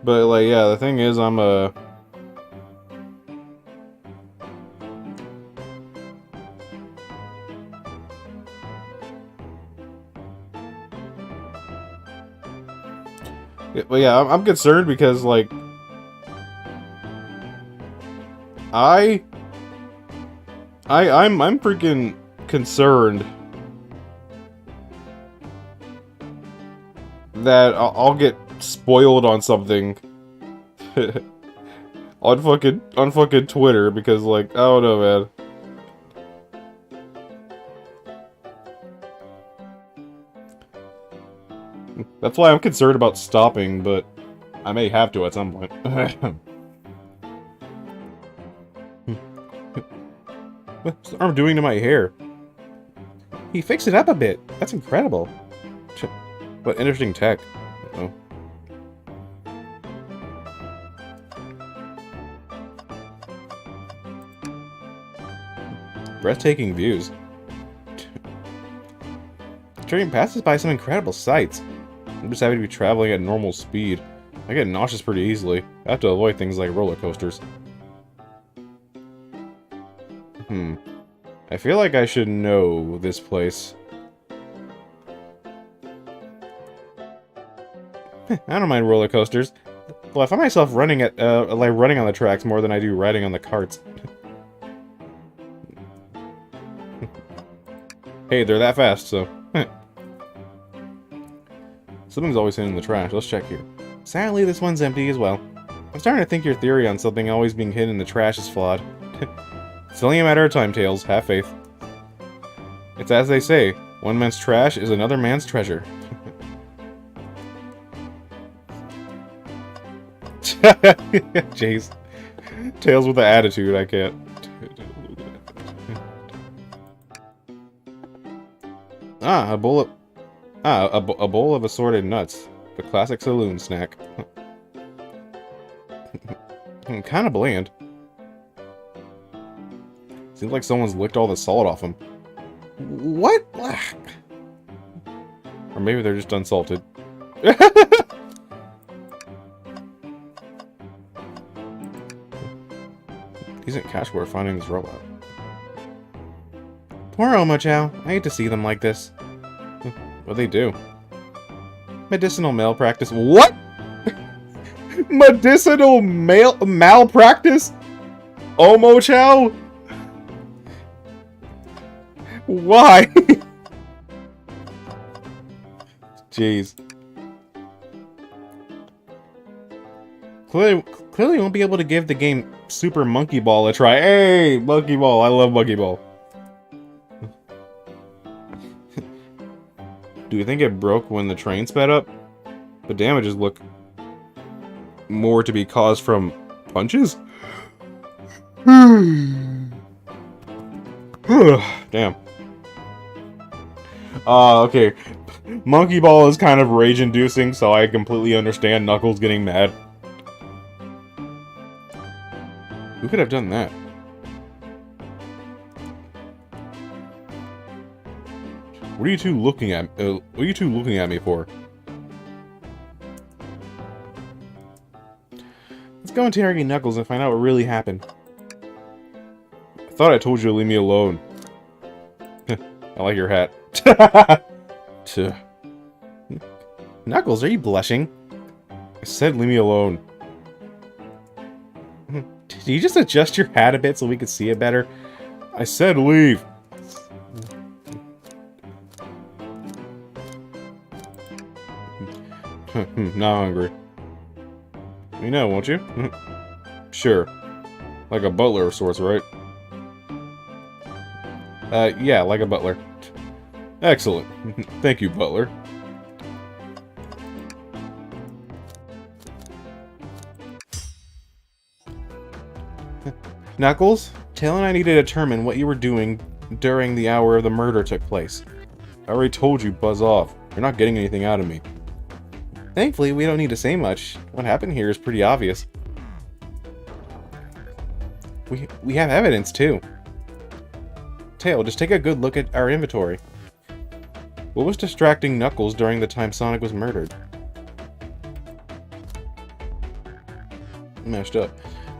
But like, yeah, the thing is, I'm but yeah, I'm concerned because like I'm freaking concerned that I'll get spoiled on something on fucking Twitter because like, I don't know, man. That's why I'm concerned about stopping, but I may have to at some point. What's the arm doing to my hair? He fixed it up a bit. That's incredible. What interesting tech. Uh-oh. Breathtaking views. The train passes by some incredible sights. I'm just happy to be traveling at normal speed. I get nauseous pretty easily. I have to avoid things like roller coasters. I feel like I should know this place. I don't mind roller coasters. Well, I find myself running at like running on the tracks more than I do riding on the carts. Hey, they're that fast, so. Something's always hidden in the trash. Let's check here. Sadly, this one's empty as well. I'm starting to think your theory on something always being hidden in the trash is flawed. It's only a matter of time, Tails. Have faith. It's as they say, one man's trash is another man's treasure. Jeez. Tails with the attitude, I can't. Ah, a bullet. Ah, a bowl of assorted nuts. The classic saloon snack. Kind of bland. Seems like someone's licked all the salt off them. What? Or maybe they're just unsalted. Decent cash for finding this robot. Poor Omochow. I hate to see them like this. What'd they do? Medicinal malpractice. What? Medicinal malpractice? Omochow? Why? Jeez. Clearly won't be able to give the game Super Monkey Ball a try. Hey, Monkey Ball. I love Monkey Ball. Do you think it broke when the train sped up? The damages look more to be caused from punches? Damn. Okay. Monkey Ball is kind of rage-inducing, so I completely understand Knuckles getting mad. Who could have done that? What are you two looking at? What are you two looking at me for? Let's go interrogate Knuckles and find out what really happened. I thought I told you to leave me alone. I like your hat. Knuckles, are you blushing? I said leave me alone. Did you just adjust your hat a bit so we could see it better? I said leave. Now hungry. You know, won't you? Sure. Like a butler of sorts, right? Yeah, like a butler. Excellent. Thank you, butler. Knuckles, Tail and I need to determine what you were doing during the hour the murder took place. I already told you, buzz off. You're not getting anything out of me. Thankfully, we don't need to say much. What happened here is pretty obvious. We have evidence, too. Tail, just take a good look at our inventory. What was distracting Knuckles during the time Sonic was murdered? Mashed up.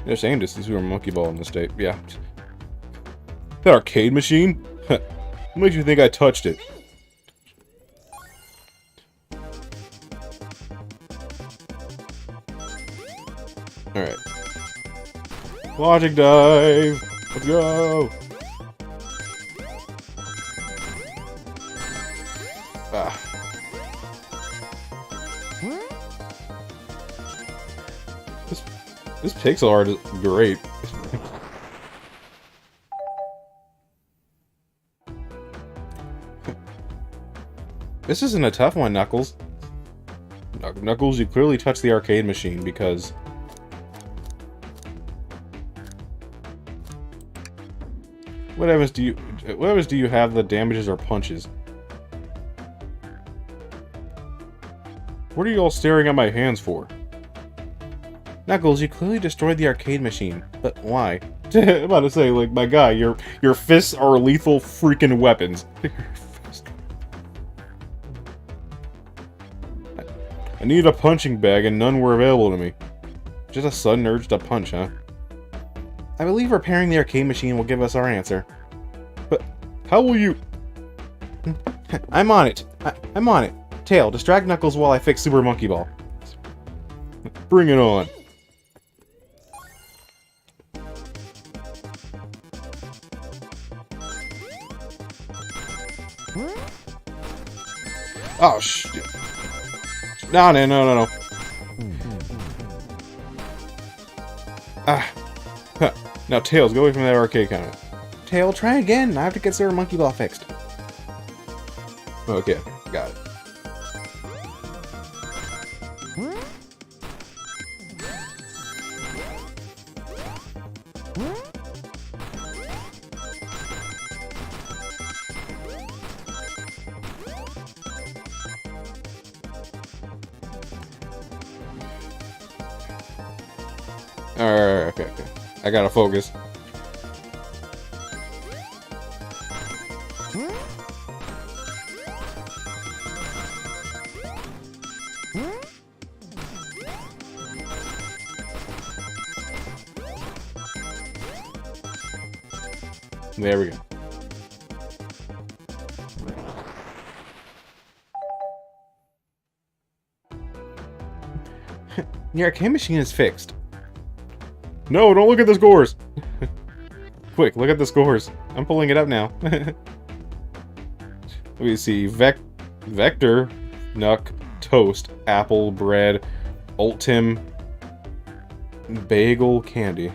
Just aimed to see Super Monkey Ball in the state. Yeah. That arcade machine? What makes you think I touched it? Alright. Logic dive! Let's go! Ah. This pixel art is great. This isn't a tough one, Knuckles. Knuckles, you clearly touched the arcade machine because... What evidence do you have that damages or punches? What are you all staring at my hands for? Knuckles, you clearly destroyed the arcade machine, but why? I'm about to say, like, my guy, your fists are lethal freaking weapons. I needed a punching bag and none were available to me. Just a sudden urge to punch, huh? I believe repairing the arcade machine will give us our answer. But how will you... I'm on it. I'm on it. Tail, distract Knuckles while I fix Super Monkey Ball. Bring it on. Oh, shit. No. Ah. Huh. Now, Tails, go away from that arcade counter. Tail, try again. I have to get Super Monkey Ball fixed. Okay, got it. Alright, okay. I gotta focus. There we go. The arcade machine is fixed. No, don't look at the scores! Quick, look at the scores. I'm pulling it up now. Let me see. Vector, Nuck, Toast, Apple, Bread, Ultim, Bagel, Candy.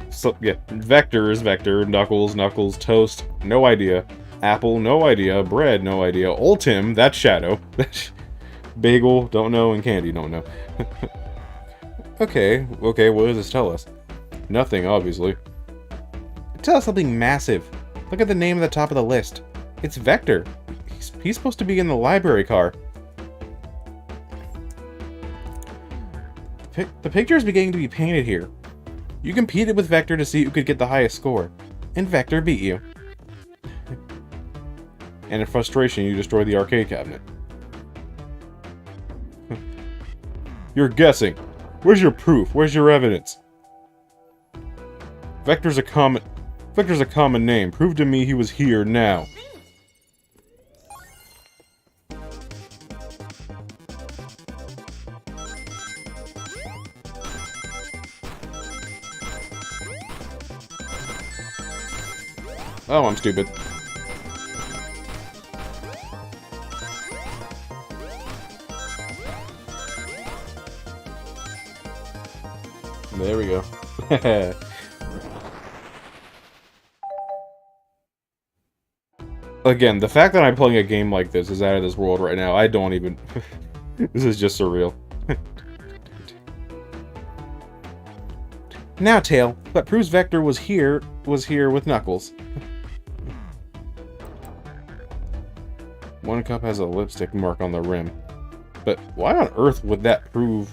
So, yeah, Vector is Vector, Knuckles, Toast, no idea. Apple, no idea. Bread, no idea. Ultim, that's Shadow. Bagel, don't know, and Candy, don't know. Okay, what does this tell us? Nothing, obviously. Tell us something massive. Look at the name at the top of the list. It's Vector. He's supposed to be in the library car. The picture is beginning to be painted here. You competed with Vector to see who could get the highest score, and Vector beat you. And in frustration, you destroyed the arcade cabinet. You're guessing. Where's your proof? Where's your evidence? Vector's a common name. Prove to me he was here now. Oh, I'm stupid. There we go. Again, the fact that I'm playing a game like this is out of this world right now. I don't even... This is just surreal. Now, Tail, what proves Vector was here with Knuckles. One cup has a lipstick mark on the rim. But why on earth would that prove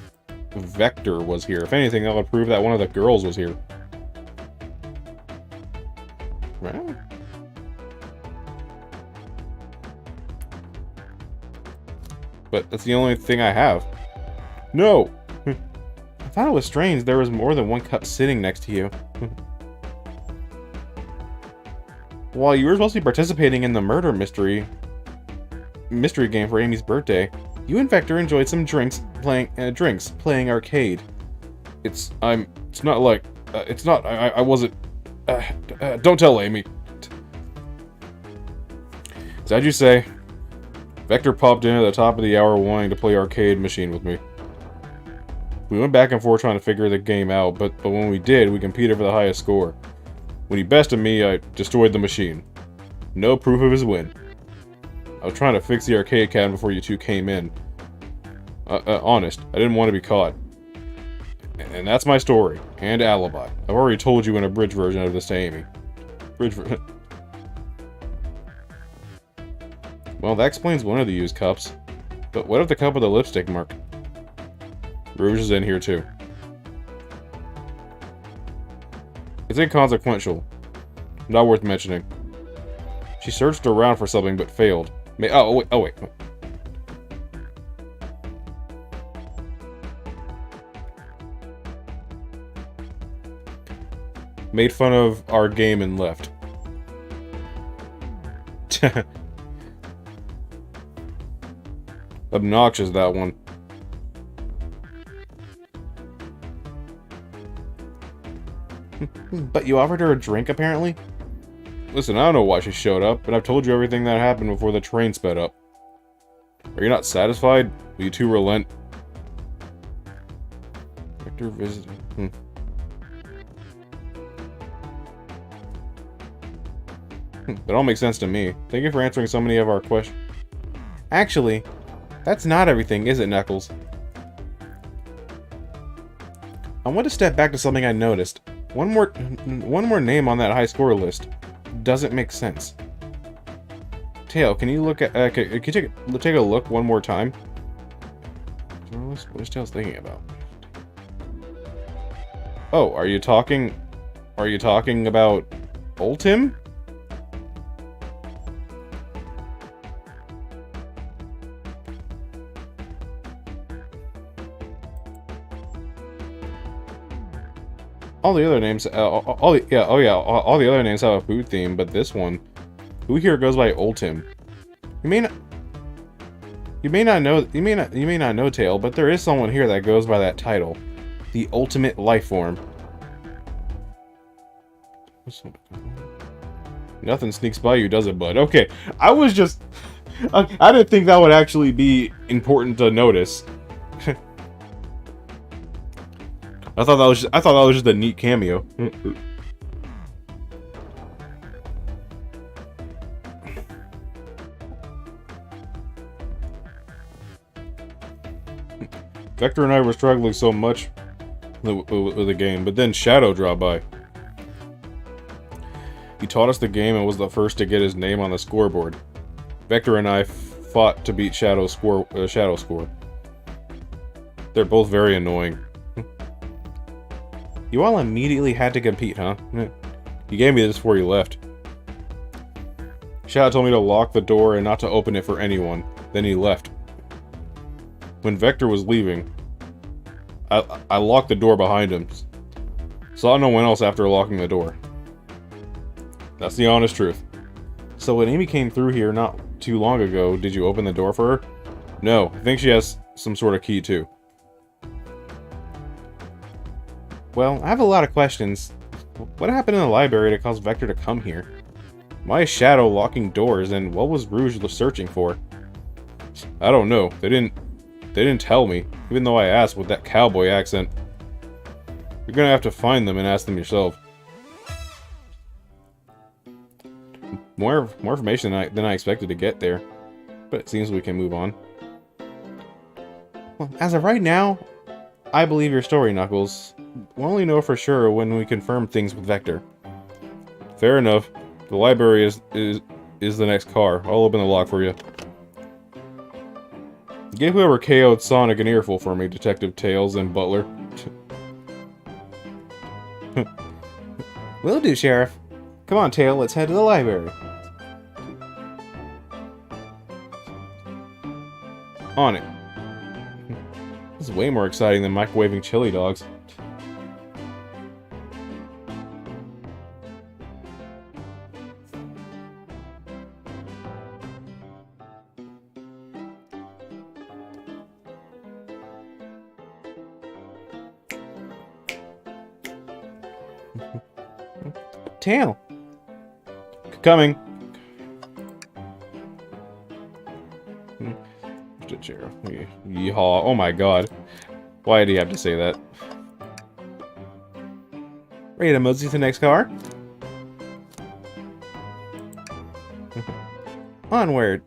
Vector was here? If anything, that would prove that one of the girls was here. Right? But that's the only thing I have. No! I thought it was strange there was more than one cup sitting next to you. While you were supposed to be participating in the murder mystery game for Amy's birthday, you and Vector enjoyed some drinks playing arcade. I wasn't, don't tell Amy. Is that you say? Vector popped in at the top of the hour wanting to play arcade machine with me. We went back and forth trying to figure the game out, but when we did, we competed for the highest score. When he bested me, I destroyed the machine. No proof of his win. I was trying to fix the arcade cabinet before you two came in. Honest, I didn't want to be caught. And that's my story, and alibi. I've already told you in a bridge version of this to Amy. Well, that explains one of the used cups. But what if the cup with the lipstick mark? Rouge is in here too. It's inconsequential. Not worth mentioning. She searched around for something but failed. Oh wait. Made fun of our game and left. Obnoxious, that one. But you offered her a drink, apparently? Listen, I don't know why she showed up, but I've told you everything that happened before the train sped up. Are you not satisfied? Will you two relent? Vector visiting. That all makes sense to me. Thank you for answering so many of our questions. Actually, that's not everything, is it, Knuckles? I want to step back to something I noticed. One more name on that high score list doesn't make sense. Tail, can you look at? Can you take a look one more time? What's Tails thinking about? Oh, are you talking about old Tim? All the other names, all the other names have a food theme, but this one, who here goes by Old Tim? You may not know Tail, but there is someone here that goes by that title, the ultimate life form. Nothing sneaks by you, does it, bud? Okay, I didn't think that would actually be important to notice. I thought that was just a neat cameo. Vector and I were struggling so much with the game, but then Shadow dropped by. He taught us the game and was the first to get his name on the scoreboard. Vector and I fought to beat Shadow's score. They're both very annoying. You all immediately had to compete, huh? You gave me this before you left. Shadow told me to lock the door and not to open it for anyone. Then he left. When Vector was leaving, I locked the door behind him. Saw no one else after locking the door. That's the honest truth. So when Amy came through here not too long ago, did you open the door for her? No, I think she has some sort of key too. Well, I have a lot of questions. What happened in the library to cause Vector to come here? Why is Shadow locking doors, and what was Rouge searching for? I don't know. They didn't tell me, even though I asked with that cowboy accent. You're gonna have to find them and ask them yourself. More information than I expected to get there, but it seems we can move on. Well, as of right now, I believe your story, Knuckles. We'll only know for sure when we confirm things with Vector. Fair enough. The library is the next car. I'll open the lock for you. Give whoever KO'd Sonic an earful for me, Detective Tails and Butler. Will do, Sheriff. Come on, Tail, let's head to the library. On it. This is way more exciting than microwaving chili dogs. Tail. Coming. Yeehaw. Oh my god. Why did he have to say that? Ready to mosey to the next car? Onward.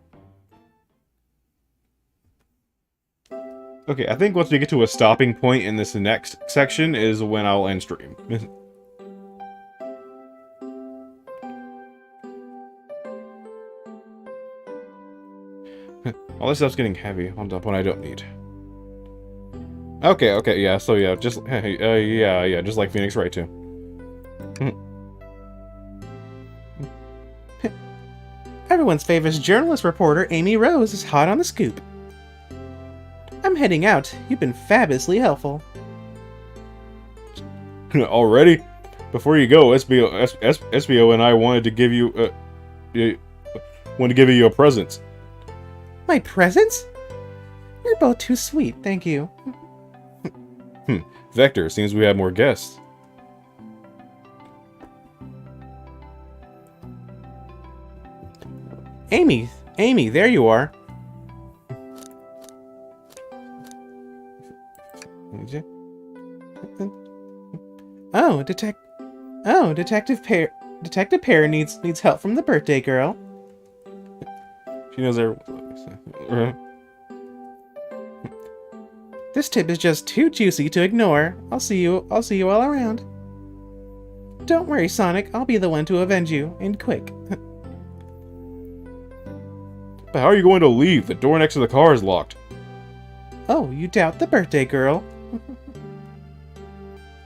Okay, I think once we get to a stopping point in this next section is when I'll end stream. All this stuff's getting heavy. I'll dump what I don't need. Okay, yeah, so yeah, just just like Phoenix Wright too. Everyone's favorite journalist reporter, Amy Rose, is hot on the scoop. I'm heading out. You've been fabulously helpful. Already? Before you go, SBO and I wanted to give you a present. My presents? You're both too sweet, thank you. Vector, seems we have more guests. Amy, there you are. Oh, Detective Pear needs help from the birthday girl. She knows her. This tip is just too juicy to ignore. I'll see you all around. Don't worry, Sonic. I'll be the one to avenge you, and quick. But how are you going to leave? The door next to the car is locked. Oh, you doubt the birthday girl?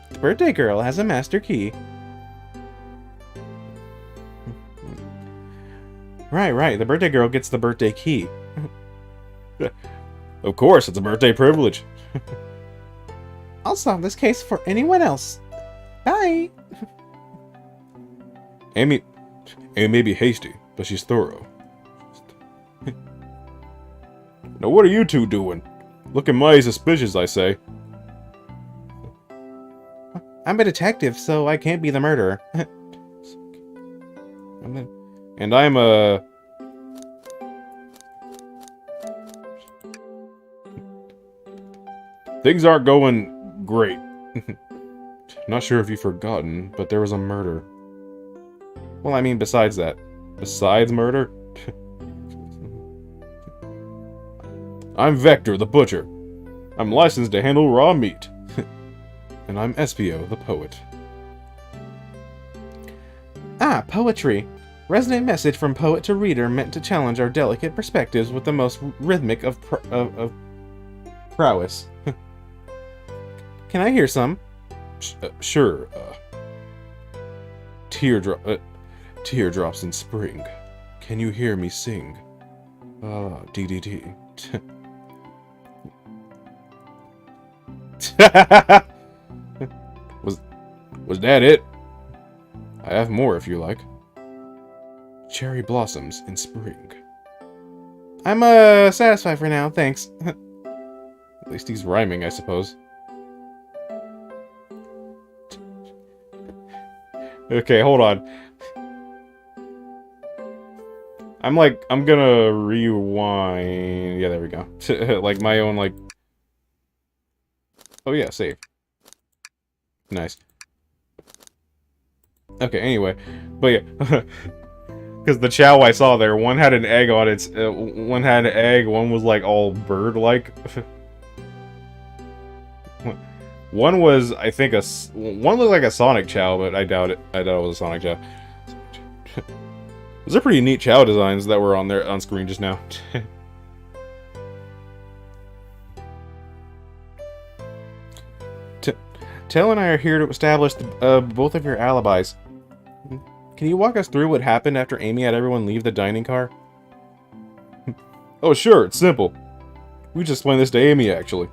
The birthday girl has a master key. Right. The birthday girl gets the birthday key. Of course, it's a birthday privilege. I'll solve this case for anyone else. Bye. Amy may be hasty, but she's thorough. Now what are you two doing? Looking mighty suspicious, I say. I'm a detective, so I can't be the murderer. And I'm a... Things aren't going great. Not sure if you've forgotten, but there was a murder. Well, I mean, besides that. Besides murder? I'm Vector, the butcher. I'm licensed to handle raw meat. And I'm Espio, the poet. Ah, poetry. Resonant message from poet to reader meant to challenge our delicate perspectives with the most rhythmic of prowess. Can I hear some? Sure. Teardrops in spring. Can you hear me sing? Ah, DDD. Was that it? I have more if you like. Cherry blossoms in spring. I'm satisfied for now, thanks. At least he's rhyming, I suppose. Okay, hold on. I'm gonna rewind. Yeah, there we go. Like my own, like... Oh yeah, save. Nice. Okay, anyway. But yeah. Because the chow I saw there, one had an egg on its... one had an egg, one was like all bird-like. One was, I think, one looked like a Sonic Chow, but I doubt it. I doubt it was a Sonic Chow. Those are pretty neat Chow designs that were on screen just now. Tell and I are here to establish both of your alibis. Can you walk us through what happened after Amy had everyone leave the dining car? Oh, sure, it's simple. We just explained this to Amy, actually.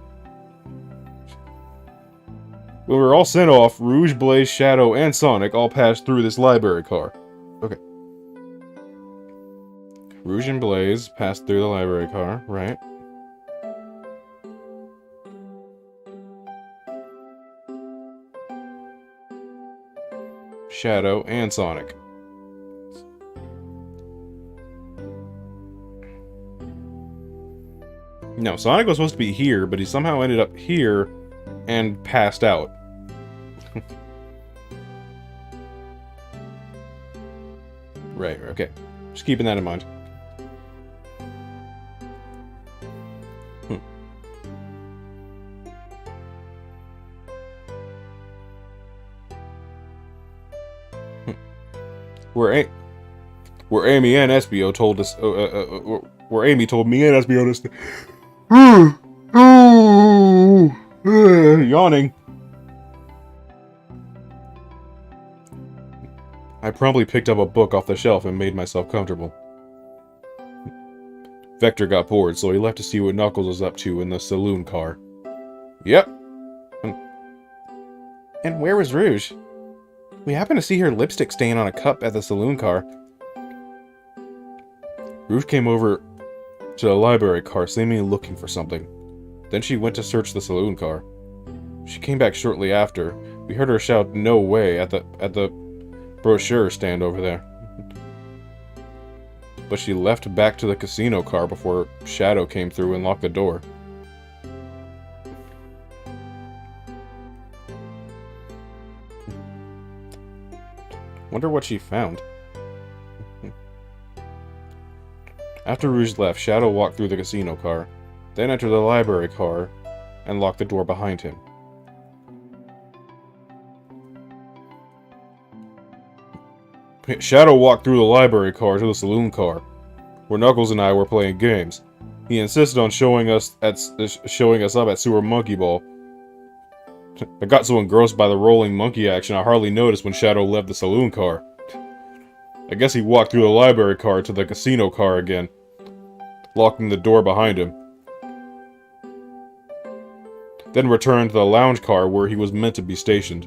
When we were all sent off, Rouge, Blaze, Shadow, and Sonic all passed through this library car. Okay. Rouge and Blaze passed through the library car, right? Shadow and Sonic. No, Sonic was supposed to be here, but he somehow ended up here and passed out. Right, okay. Just keeping that in mind. Where Amy and Espio told us, where Amy told me and Espio to yawning. I promptly picked up a book off the shelf and made myself comfortable. Vector got bored, so he left to see what Knuckles was up to in the saloon car. Yep. And where was Rouge? We happened to see her lipstick stain on a cup at the saloon car. Rouge came over to the library car, seemingly looking for something. Then she went to search the saloon car. She came back shortly after. We heard her shout, "No way," at the brochure stand over there. But she left back to the casino car before Shadow came through and locked the door. Wonder what she found. After Rouge left, Shadow walked through the casino car, then entered the library car, and locked the door behind him. Shadow walked through the library car to the saloon car, where Knuckles and I were playing games. He insisted on showing us up at Sewer Monkey Ball. I got so engrossed by the rolling monkey action I hardly noticed when Shadow left the saloon car. I guess he walked through the library car to the casino car again, locking the door behind him. Then returned to the lounge car where he was meant to be stationed.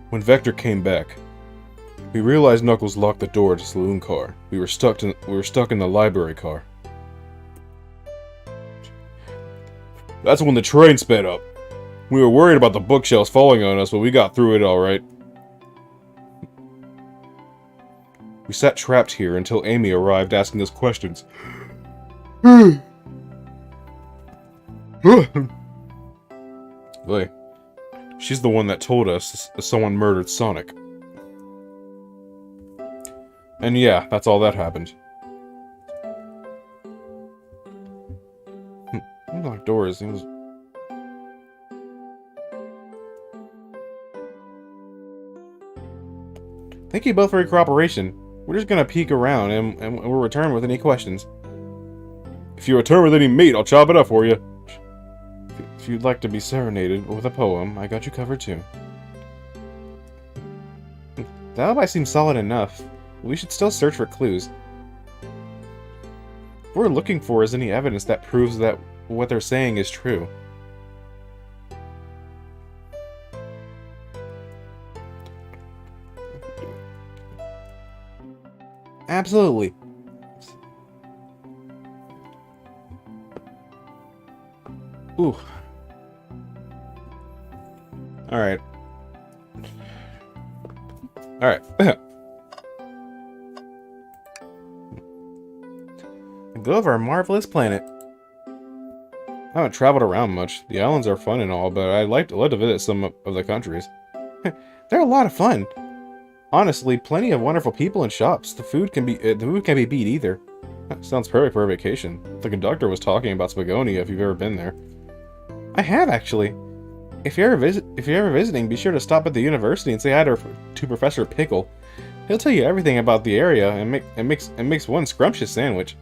When Vector came back, we realized Knuckles locked the door to the saloon car. We were stuck in the library car. That's when the train sped up. We were worried about the bookshelves falling on us, but we got through it alright. We sat trapped here until Amy arrived asking us questions. Boy, she's the one that told us someone murdered Sonic. And yeah, that's all that happened. Unlocked doors. It was... Thank you both for your cooperation. We're just gonna peek around and we'll return with any questions. If you return with any meat, I'll chop it up for you. If you'd like to be serenaded with a poem, I got you covered too. The alibi seems solid enough. We should still search for clues. What we're looking for is any evidence that proves that what they're saying is true. Absolutely. Ooh. Alright. Alright. Go of our marvelous planet. I haven't traveled around much. The islands are fun and all, but I'd like to visit some of the countries. They're a lot of fun. Honestly, plenty of wonderful people and shops. The food can be beat either. That sounds perfect for a vacation. The conductor was talking about Spagonia if you've ever been there. I have actually. If you're ever visiting, be sure to stop at the university and say hi to Professor Pickle. He'll tell you everything about the area and makes one scrumptious sandwich.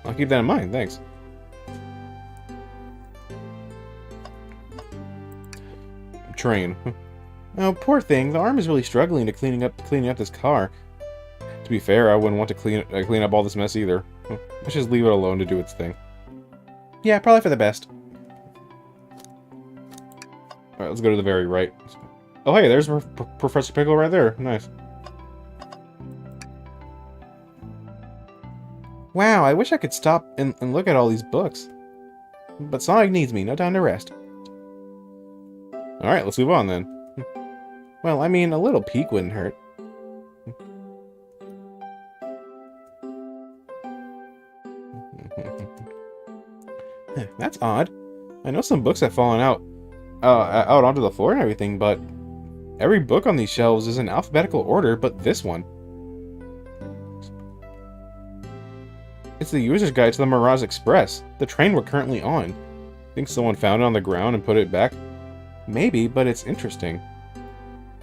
I'll keep that in mind, thanks. Train. Oh, poor thing. The arm is really struggling to cleaning up this car. To be fair, I wouldn't want to clean up all this mess either. Let's just leave it alone to do its thing. Yeah, probably for the best. Alright, let's go to the very right. Oh, hey, there's Professor Pickle right there. Nice. Wow, I wish I could stop and look at all these books. But Sonic needs me. No time to rest. Alright, let's move on then. Well, I mean, a little peek wouldn't hurt. That's odd. I know some books have fallen out onto the floor and everything, but every book on these shelves is in alphabetical order, but this one. It's the user's guide to the Mirage Express, the train we're currently on. Think someone found it on the ground and put it back? Maybe, but it's interesting.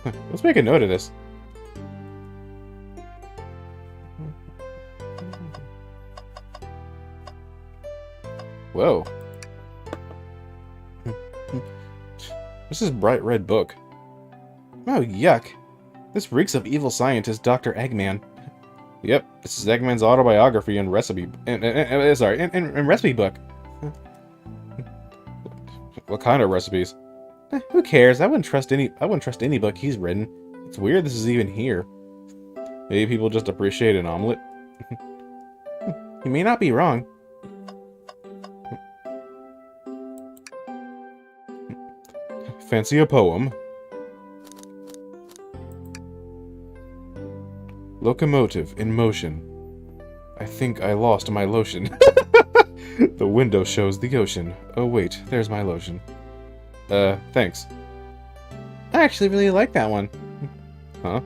Let's make a note of this. Whoa. This is a bright red book. Oh, yuck. This reeks of evil scientist Dr. Eggman. Yep, this is Eggman's autobiography and recipe and recipe book. What kind of recipes? Who cares? I wouldn't trust any book he's written. It's weird this is even here. Maybe people just appreciate an omelet. You may not be wrong. Fancy a poem? Locomotive in motion. I think I lost my lotion. The window shows the ocean. Oh wait, there's my lotion. Thanks. I actually really like that one. Huh?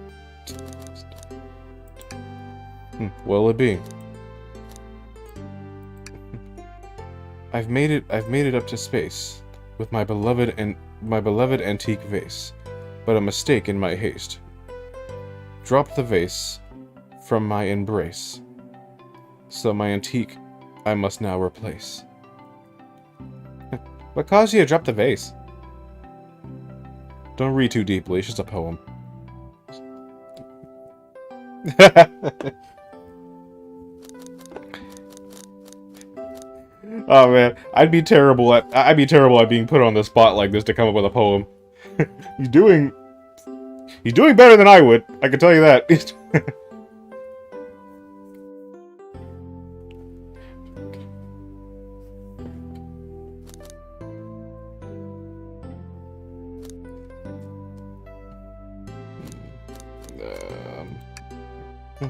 What'll it be? I've made it up to space with my beloved antique vase, but a mistake in my haste. Drop the vase from my embrace, so my antique I must now replace. What caused you to drop the vase? Don't read too deeply, it's just a poem. Oh man, I'd be terrible at being put on the spot like this to come up with a poem. He's doing better than I would, I can tell you that.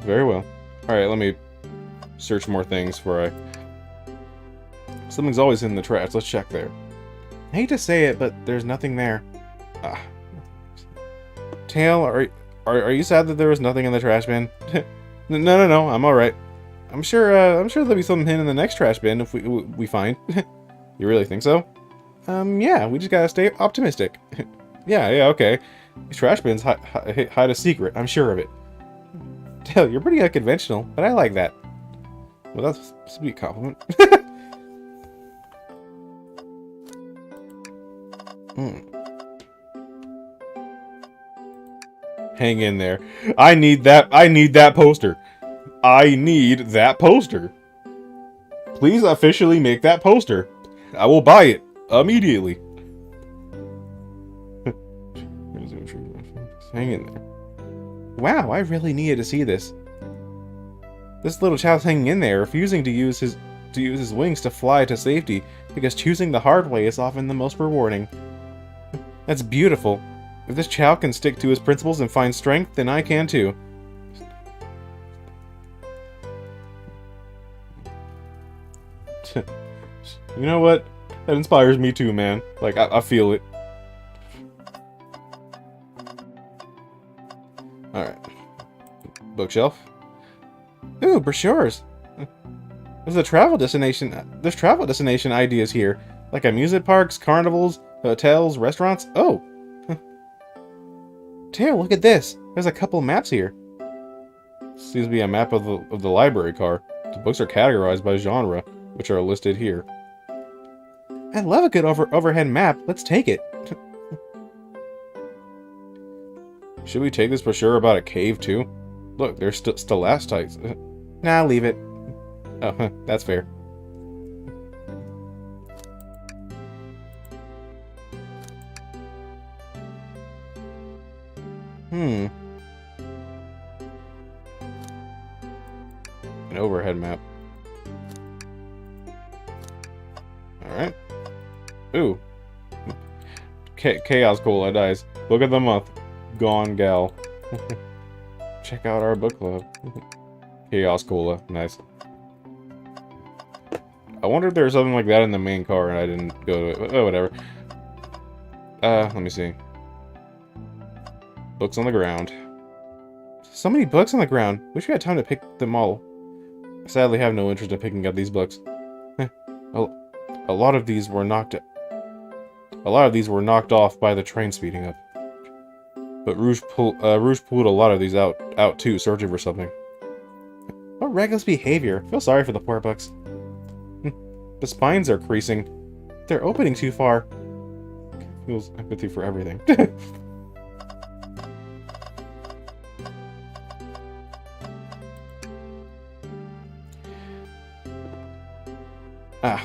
Very well. Alright, let me search more things before I... Something's always in the trash. Let's check there. I hate to say it, but there's nothing there. Ah. Tail, are you sad that there was nothing in the trash bin? No, I'm alright. I'm sure there'll be something hidden in the next trash bin if we find. You really think so? Yeah, we just gotta stay optimistic. Yeah, okay. These trash bins hide a secret, I'm sure of it. Tail, you're pretty unconventional, but I like that. Well, that's supposed to be a compliment. Hang in there. I need that poster. I need that poster. Please officially make that poster. I will buy it immediately. Hang in there. Wow, I really needed to see this. This little child's hanging in there, refusing to use his wings to fly to safety, because choosing the hard way is often the most rewarding. That's beautiful. If this child can stick to his principles and find strength, then I can too. You know what? That inspires me too, man. Like, I feel it. Alright. Bookshelf. Ooh, brochures. There's travel destination ideas here. Like amusement parks, carnivals, hotels, restaurants. Oh! Tail, look at this. There's a couple maps here. Seems to be a map of the library car. The books are categorized by genre, which are listed here. I love a good overhead map. Let's take it. Should we take this brochure about a cave too? Look, there's stalactites. Nah, leave it. Oh, that's fair. An overhead map. Alright. Ooh. Chaos Cola dies. Book of the month. Gone Gal. Check out our book club. Chaos Cola. Nice. I wonder if there's something like that in the main car and I didn't go to it. Oh, whatever. Let me see. Books on the ground. So many books on the ground. Wish we had time to pick them all. I sadly have no interest in picking up these books. A lot of these were knocked off by the train speeding up. But Rouge pulled a lot of these out too, searching for something. What reckless behavior. Feel sorry for the poor books. The spines are creasing. They're opening too far. Feels empathy for everything.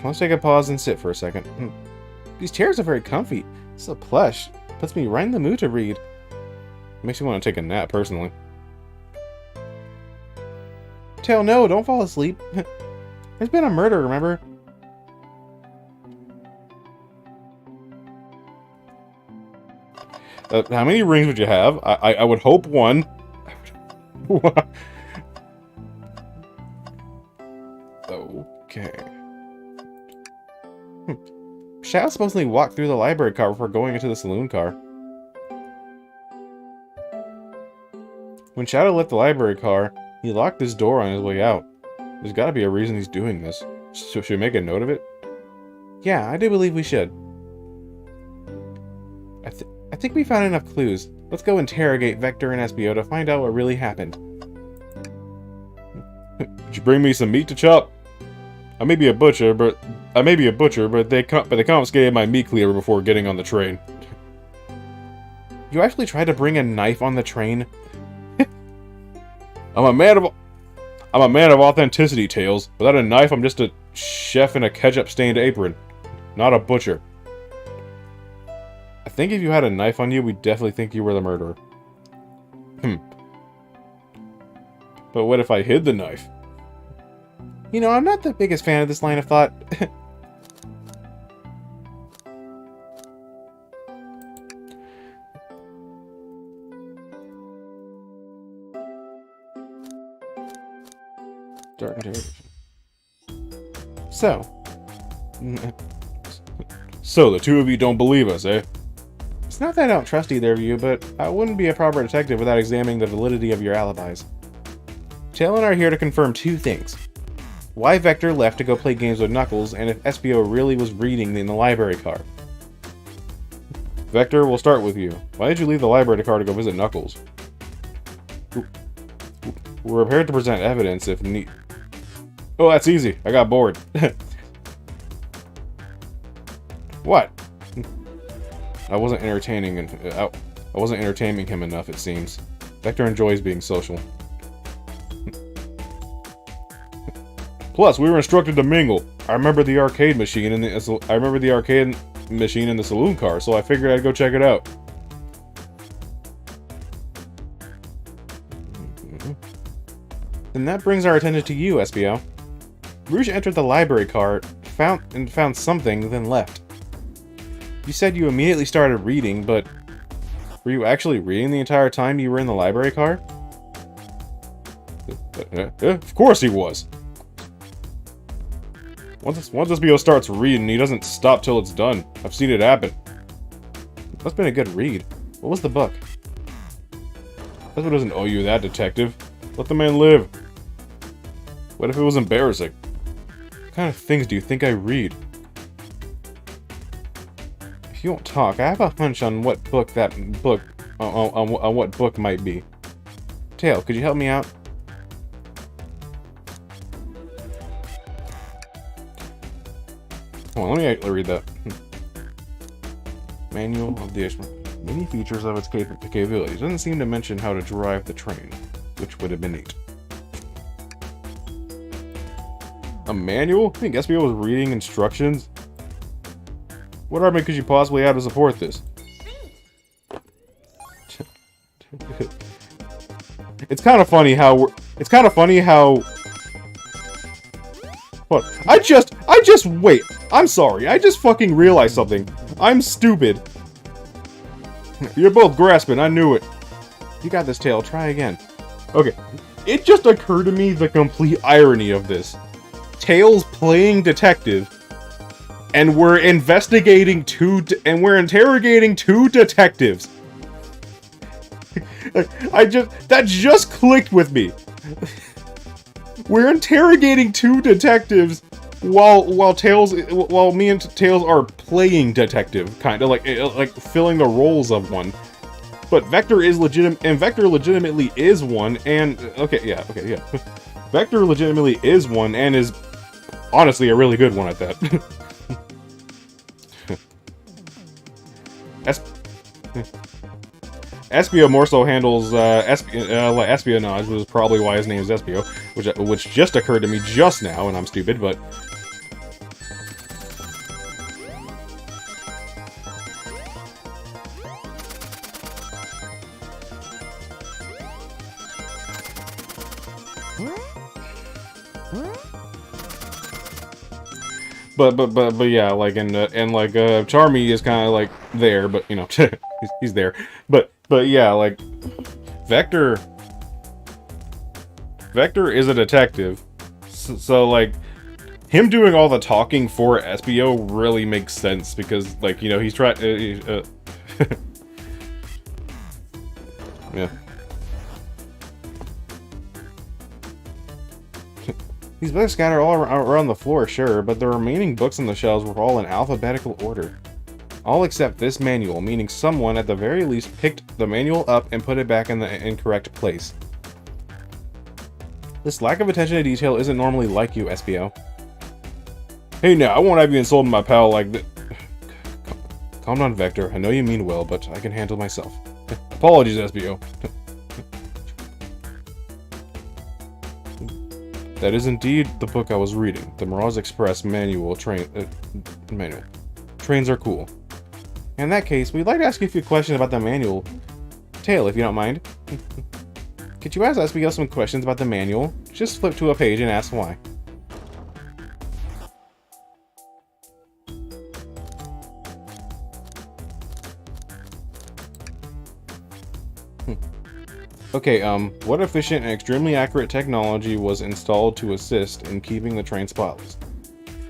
Let's take a pause and sit for a second. These chairs are very comfy. So plush. Puts me right in the mood to read. Makes me want to take a nap, personally. Tail, no, don't fall asleep. There's been a murder, remember? How many rings would you have? I would hope one. Okay. Shadow supposedly walked through the library car before going into the saloon car. When Shadow left the library car, He locked his door on his way out. There's gotta be a reason he's doing this. So should we make a note of it? Yeah, I do believe we should. I think we found enough clues. Let's go interrogate Vector and SBO to find out what really happened. Could you bring me some meat to chop? I may be a butcher, but they confiscated my meat cleaver before getting on the train. You actually tried to bring a knife on the train? I'm a man of authenticity, Tails. Without a knife, I'm just a chef in a ketchup-stained apron, not a butcher. I think if you had a knife on you, we'd definitely think you were the murderer. But what if I hid the knife? You know, I'm not the biggest fan of this line of thought. Dark interrogation. So, the two of you don't believe us, eh? It's not that I don't trust either of you, but I wouldn't be a proper detective without examining the validity of your alibis. Tail and I are here to confirm two things. Why Vector left to go play games with Knuckles, and if SBO really was reading in the library car. Vector, we'll start with you. Why did you leave the library car to go visit Knuckles? We're prepared to present evidence if need. Oh, that's easy. I got bored. What? I wasn't entertaining him enough, it seems. Vector enjoys being social. Plus, we were instructed to mingle. I remember the arcade machine in the saloon car, so I figured I'd go check it out. Then that brings our attention to you, SBO. Rouge entered the library car, found something, then left. You said you immediately started reading, but were you actually reading the entire time you were in the library car? Of course he was. Once SBO starts reading, he doesn't stop till it's done. I've seen it happen. Must've been a good read. What was the book? SBO doesn't owe you that, detective. Let the man live. What if it was embarrassing? What kind of things do you think I read? If you won't talk, I have a hunch on what book on what book might be. Tail, could you help me out? Hold on, let me read that. Manual of the many features of its capabilities. Doesn't seem to mention how to drive the train, which would have been neat. A manual? I think SBO was reading instructions. What argument could you possibly have to support this? It's kind of funny how What? Wait. I'm sorry. I just fucking realized something. I'm stupid. You're both grasping. I knew it. You got this, Tail. Try again. Okay. It just occurred to me the complete irony of this. Tails playing detective, and we're interrogating two detectives. That just clicked with me. We're interrogating two detectives while me and Tails are playing detective, kind of like filling the roles of one. But Vector legitimately is one, and yeah. Vector legitimately is one, and is honestly a really good one at that. SBO more so handles espionage, which is probably why his name is SBO, which just occurred to me just now, and I'm stupid, but... But yeah, like, and Charmy is kind of like there, but you know, he's there. But yeah, like, Vector is a detective, so like, him doing all the talking for SBO really makes sense because, like, you know, he's trying. Yeah. These books scattered all around the floor, sure, but the remaining books on the shelves were all in alphabetical order. All except this manual, meaning someone at the very least picked the manual up and put it back in the incorrect place. This lack of attention to detail isn't normally like you, SBO. Hey now, I won't have you insulting my pal like that. Calm down, Vector. I know you mean well, but I can handle myself. Apologies, SBO. That is indeed the book I was reading. The Mirage Express manual manual. Trains are cool. In that case, we'd like to ask you a few questions about the manual. Tail, if you don't mind. Could you ask SBO some questions about the manual? Just flip to a page and ask why. Okay, what efficient and extremely accurate technology was installed to assist in keeping the train spotless?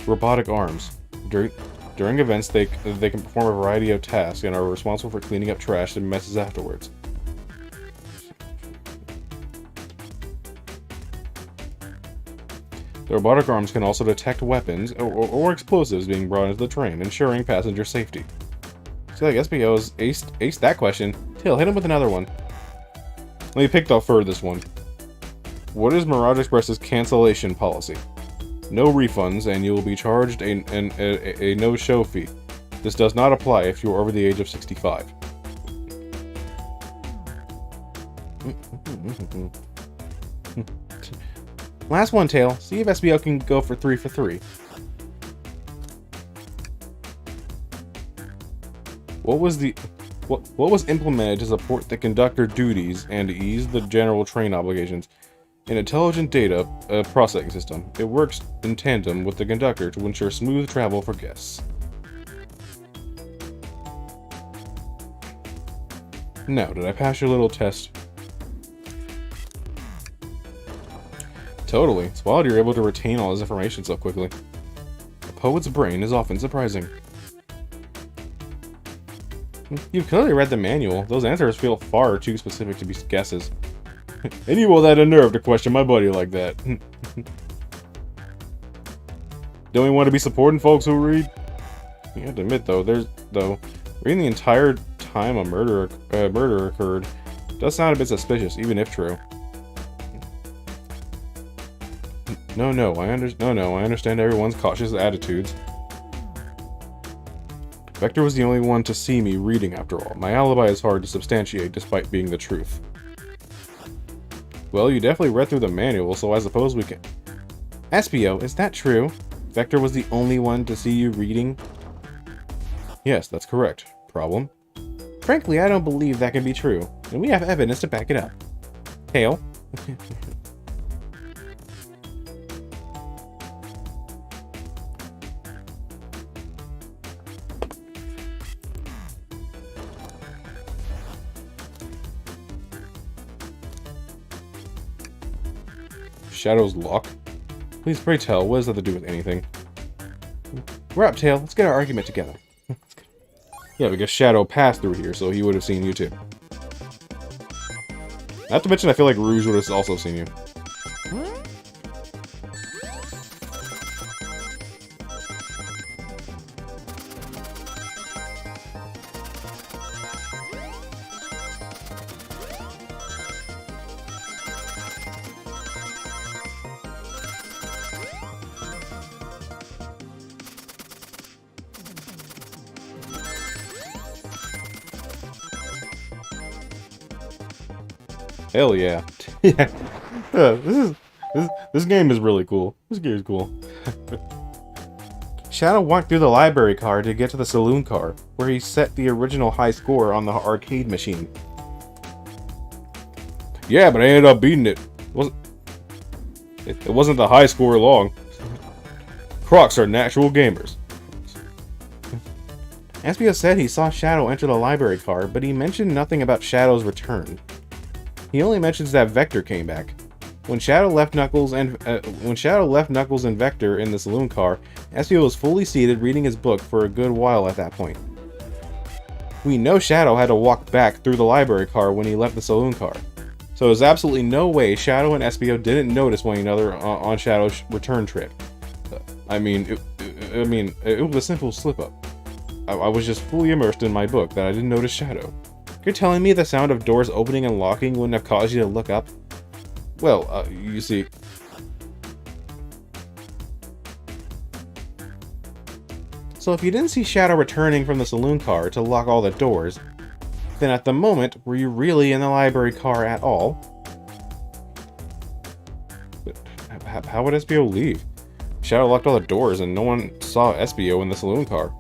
Robotic arms. During events, they can perform a variety of tasks and are responsible for cleaning up trash and messes afterwards. The robotic arms can also detect weapons or explosives being brought into the train, ensuring passenger safety. See, like SBO's aced that question. Tail, hit him with another one. Let me pick the furthest one. What is Mirage Express's cancellation policy? No refunds, and you will be charged a no-show fee. This does not apply if you are over the age of 65. Last one, Tail. See if SBO can go for 3 for 3. What was implemented to support the conductor duties and ease the general train obligations? An intelligent data processing system. It works in tandem with the conductor to ensure smooth travel for guests. Now, did I pass your little test? Totally. It's wild you're able to retain all this information so quickly. A poet's brain is often surprising. You've clearly read the manual. Those answers feel far too specific to be guesses. And you all had a nerve to question my buddy like that. Don't we want to be supporting folks who read? You have to admit, though, reading the entire time a murder occurred does sound a bit suspicious, even if true. No, I understand everyone's cautious attitudes. Vector was the only one to see me reading, after all. My alibi is hard to substantiate, despite being the truth. Well, you definitely read through the manual, so I suppose we can... SBO, is that true? Vector was the only one to see you reading? Yes, that's correct. Problem? Frankly, I don't believe that can be true, and we have evidence to back it up. Tail? Shadow's lock? Please pray tell, what does that have to do with anything? We're up, Tail. Let's get our argument together. Yeah, because Shadow passed through here, so he would have seen you too. Not to mention, I feel like Rouge would have also seen you. Hell yeah. Yeah. This game is really cool. This game is cool. Shadow walked through the library car to get to the saloon car, where he set the original high score on the arcade machine. Yeah, but I ended up beating it. It wasn't the high score long. Crocs are natural gamers. SBO said he saw Shadow enter the library car, but he mentioned nothing about Shadow's return. He only mentions that Vector came back. When Shadow left Knuckles and Vector in the saloon car, SBO was fully seated reading his book for a good while at that point. We know Shadow had to walk back through the library car when he left the saloon car, So there's absolutely no way Shadow and SBO didn't notice one another on Shadow's return trip. I mean, it was a simple slip-up. I was just fully immersed in my book that I didn't notice Shadow. You're telling me the sound of doors opening and locking wouldn't have caused you to look up? Well, you see... So if you didn't see Shadow returning from the saloon car to lock all the doors, then at the moment, were you really in the library car at all? But how would SBO leave? Shadow locked all the doors and no one saw SBO in the saloon car.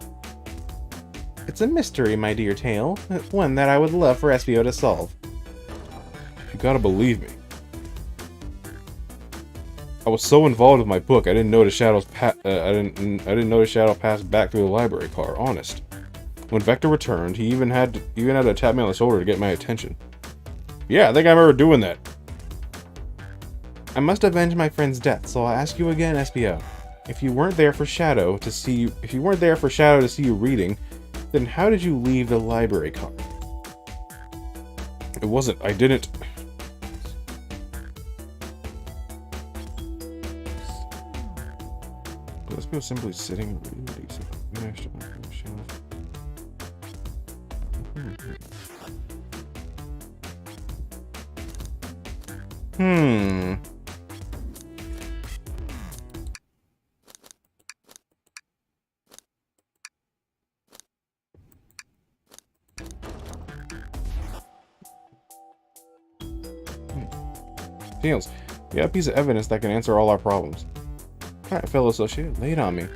It's a mystery, my dear Tail. One that I would love for SBO to solve. You gotta believe me. I was so involved with my book, I didn't notice Shadow's I didn't notice Shadow pass back through the library car. Honest. When Vector returned, he even had to tap me on the shoulder to get my attention. Yeah, I think I remember doing that. I must avenge my friend's death, so I'll ask you again, SBO. If you weren't there for Shadow to see you reading, then how did you leave the library car? It wasn't. I didn't. SBO simply sitting and reading. Tails, we got a piece of evidence that can answer all our problems. Alright, fellow associate, lay it on me.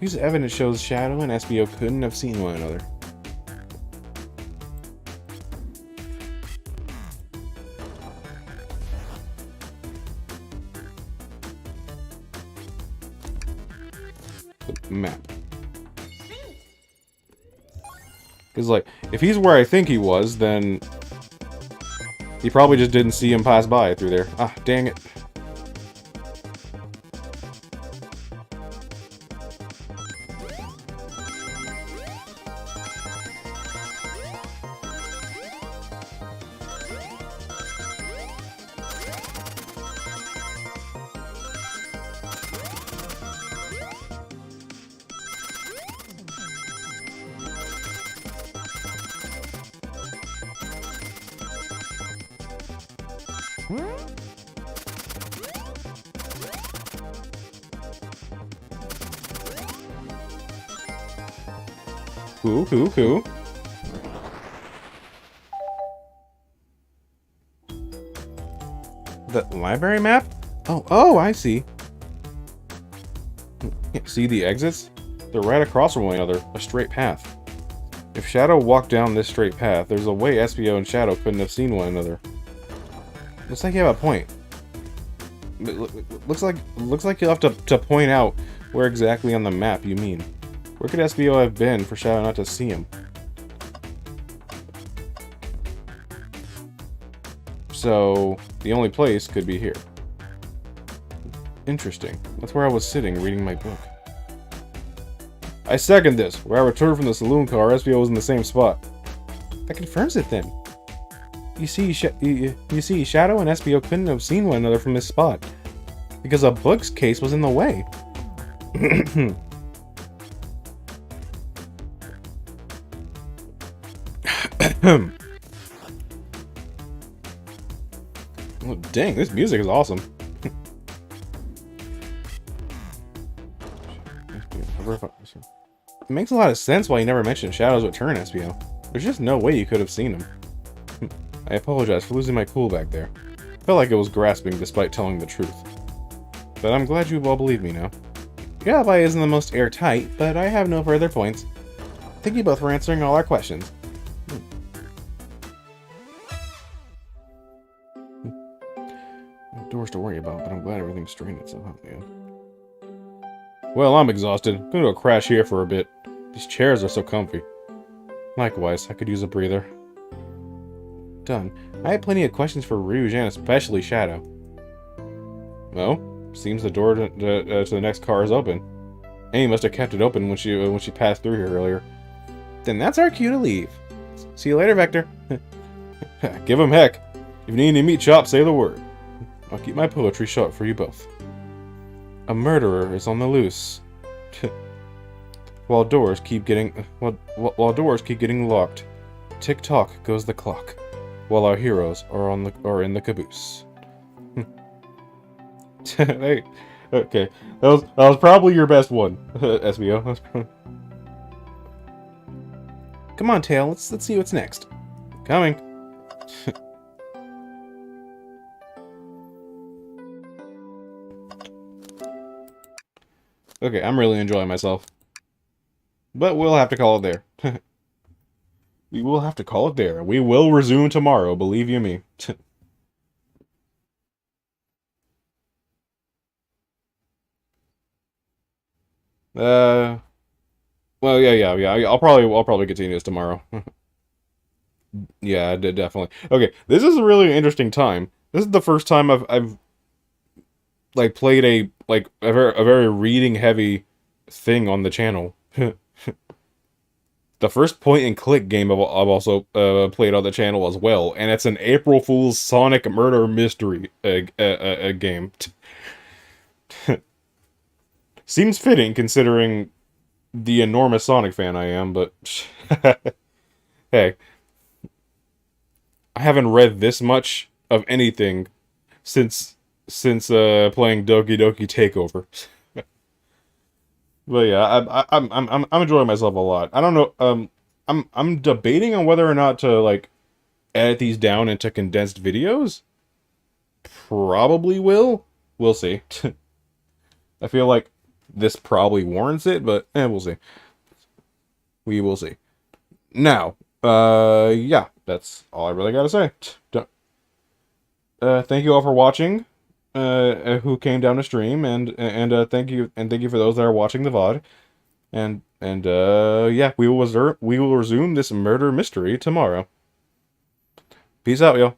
Piece of evidence shows Shadow and SBO couldn't have seen one another. The map. Because, like, if he's where I think he was, then he probably just didn't see him pass by through there. Ah, dang it. Cool. The library map? Oh, I see. See the exits? They're right across from one another, a straight path. If Shadow walked down this straight path, there's a way SBO and Shadow couldn't have seen one another. Looks like you have a point. Looks like you'll have to point out where exactly on the map you mean. Where could SBO have been for Shadow not to see him? So, the only place could be here. Interesting. That's where I was sitting, reading my book. I second this. Where I returned from the saloon car, SBO was in the same spot. That confirms it, then. You see, Shadow and SBO couldn't have seen one another from this spot. Because a book's case was in the way. Oh, dang, this music is awesome. It makes a lot of sense why you never mentioned Shadow's return, SBO. There's just no way you could have seen him. I apologize for losing my cool back there. Felt like it was grasping despite telling the truth. But I'm glad you all believe me now. Your alibi isn't the most airtight, but I have no further points. Thank you both for answering all our questions. No doors to worry about, but I'm glad everything's straightened itself out, man. Well, I'm exhausted. I'm gonna go crash here for a bit. These chairs are so comfy. Likewise, I could use a breather. Done. I have plenty of questions for Rouge and especially Shadow. Well, seems the door to the next car is open. Amy must have kept it open when she passed through here earlier. Then that's our cue to leave. See you later, Vector. Give him heck. If you need any meat chop, say the word. I'll keep my poetry short for you both. A murderer is on the loose. While doors keep getting locked, tick-tock goes the clock. While our heroes are in the caboose. Hey, okay, that was probably your best one, SBO. Come on, Tail. Let's see what's next. Coming. Okay, I'm really enjoying myself. But we'll have to call it there. We will have to call it there. We will resume tomorrow, believe you me. Well, yeah. I'll probably continue this tomorrow. Yeah, definitely. Okay, this is a really interesting time. This is the first time I've like played a very reading heavy thing on the channel. The first point and click game I've also played on the channel as well, and it's an April Fool's Sonic murder mystery game. Seems fitting considering the enormous Sonic fan I am, but hey, I haven't read this much of anything since playing Doki Doki Takeover. But yeah, I'm enjoying myself a lot. I don't know. I'm debating on whether or not to like edit these down into condensed videos. Probably will. We'll see. I feel like this probably warrants it, but we'll see. We will see. Now, yeah, that's all I really gotta say. Thank you all for watching. Who came down to stream, and thank you for those that are watching the VOD. And yeah, we will resume this murder mystery tomorrow. Peace out, y'all.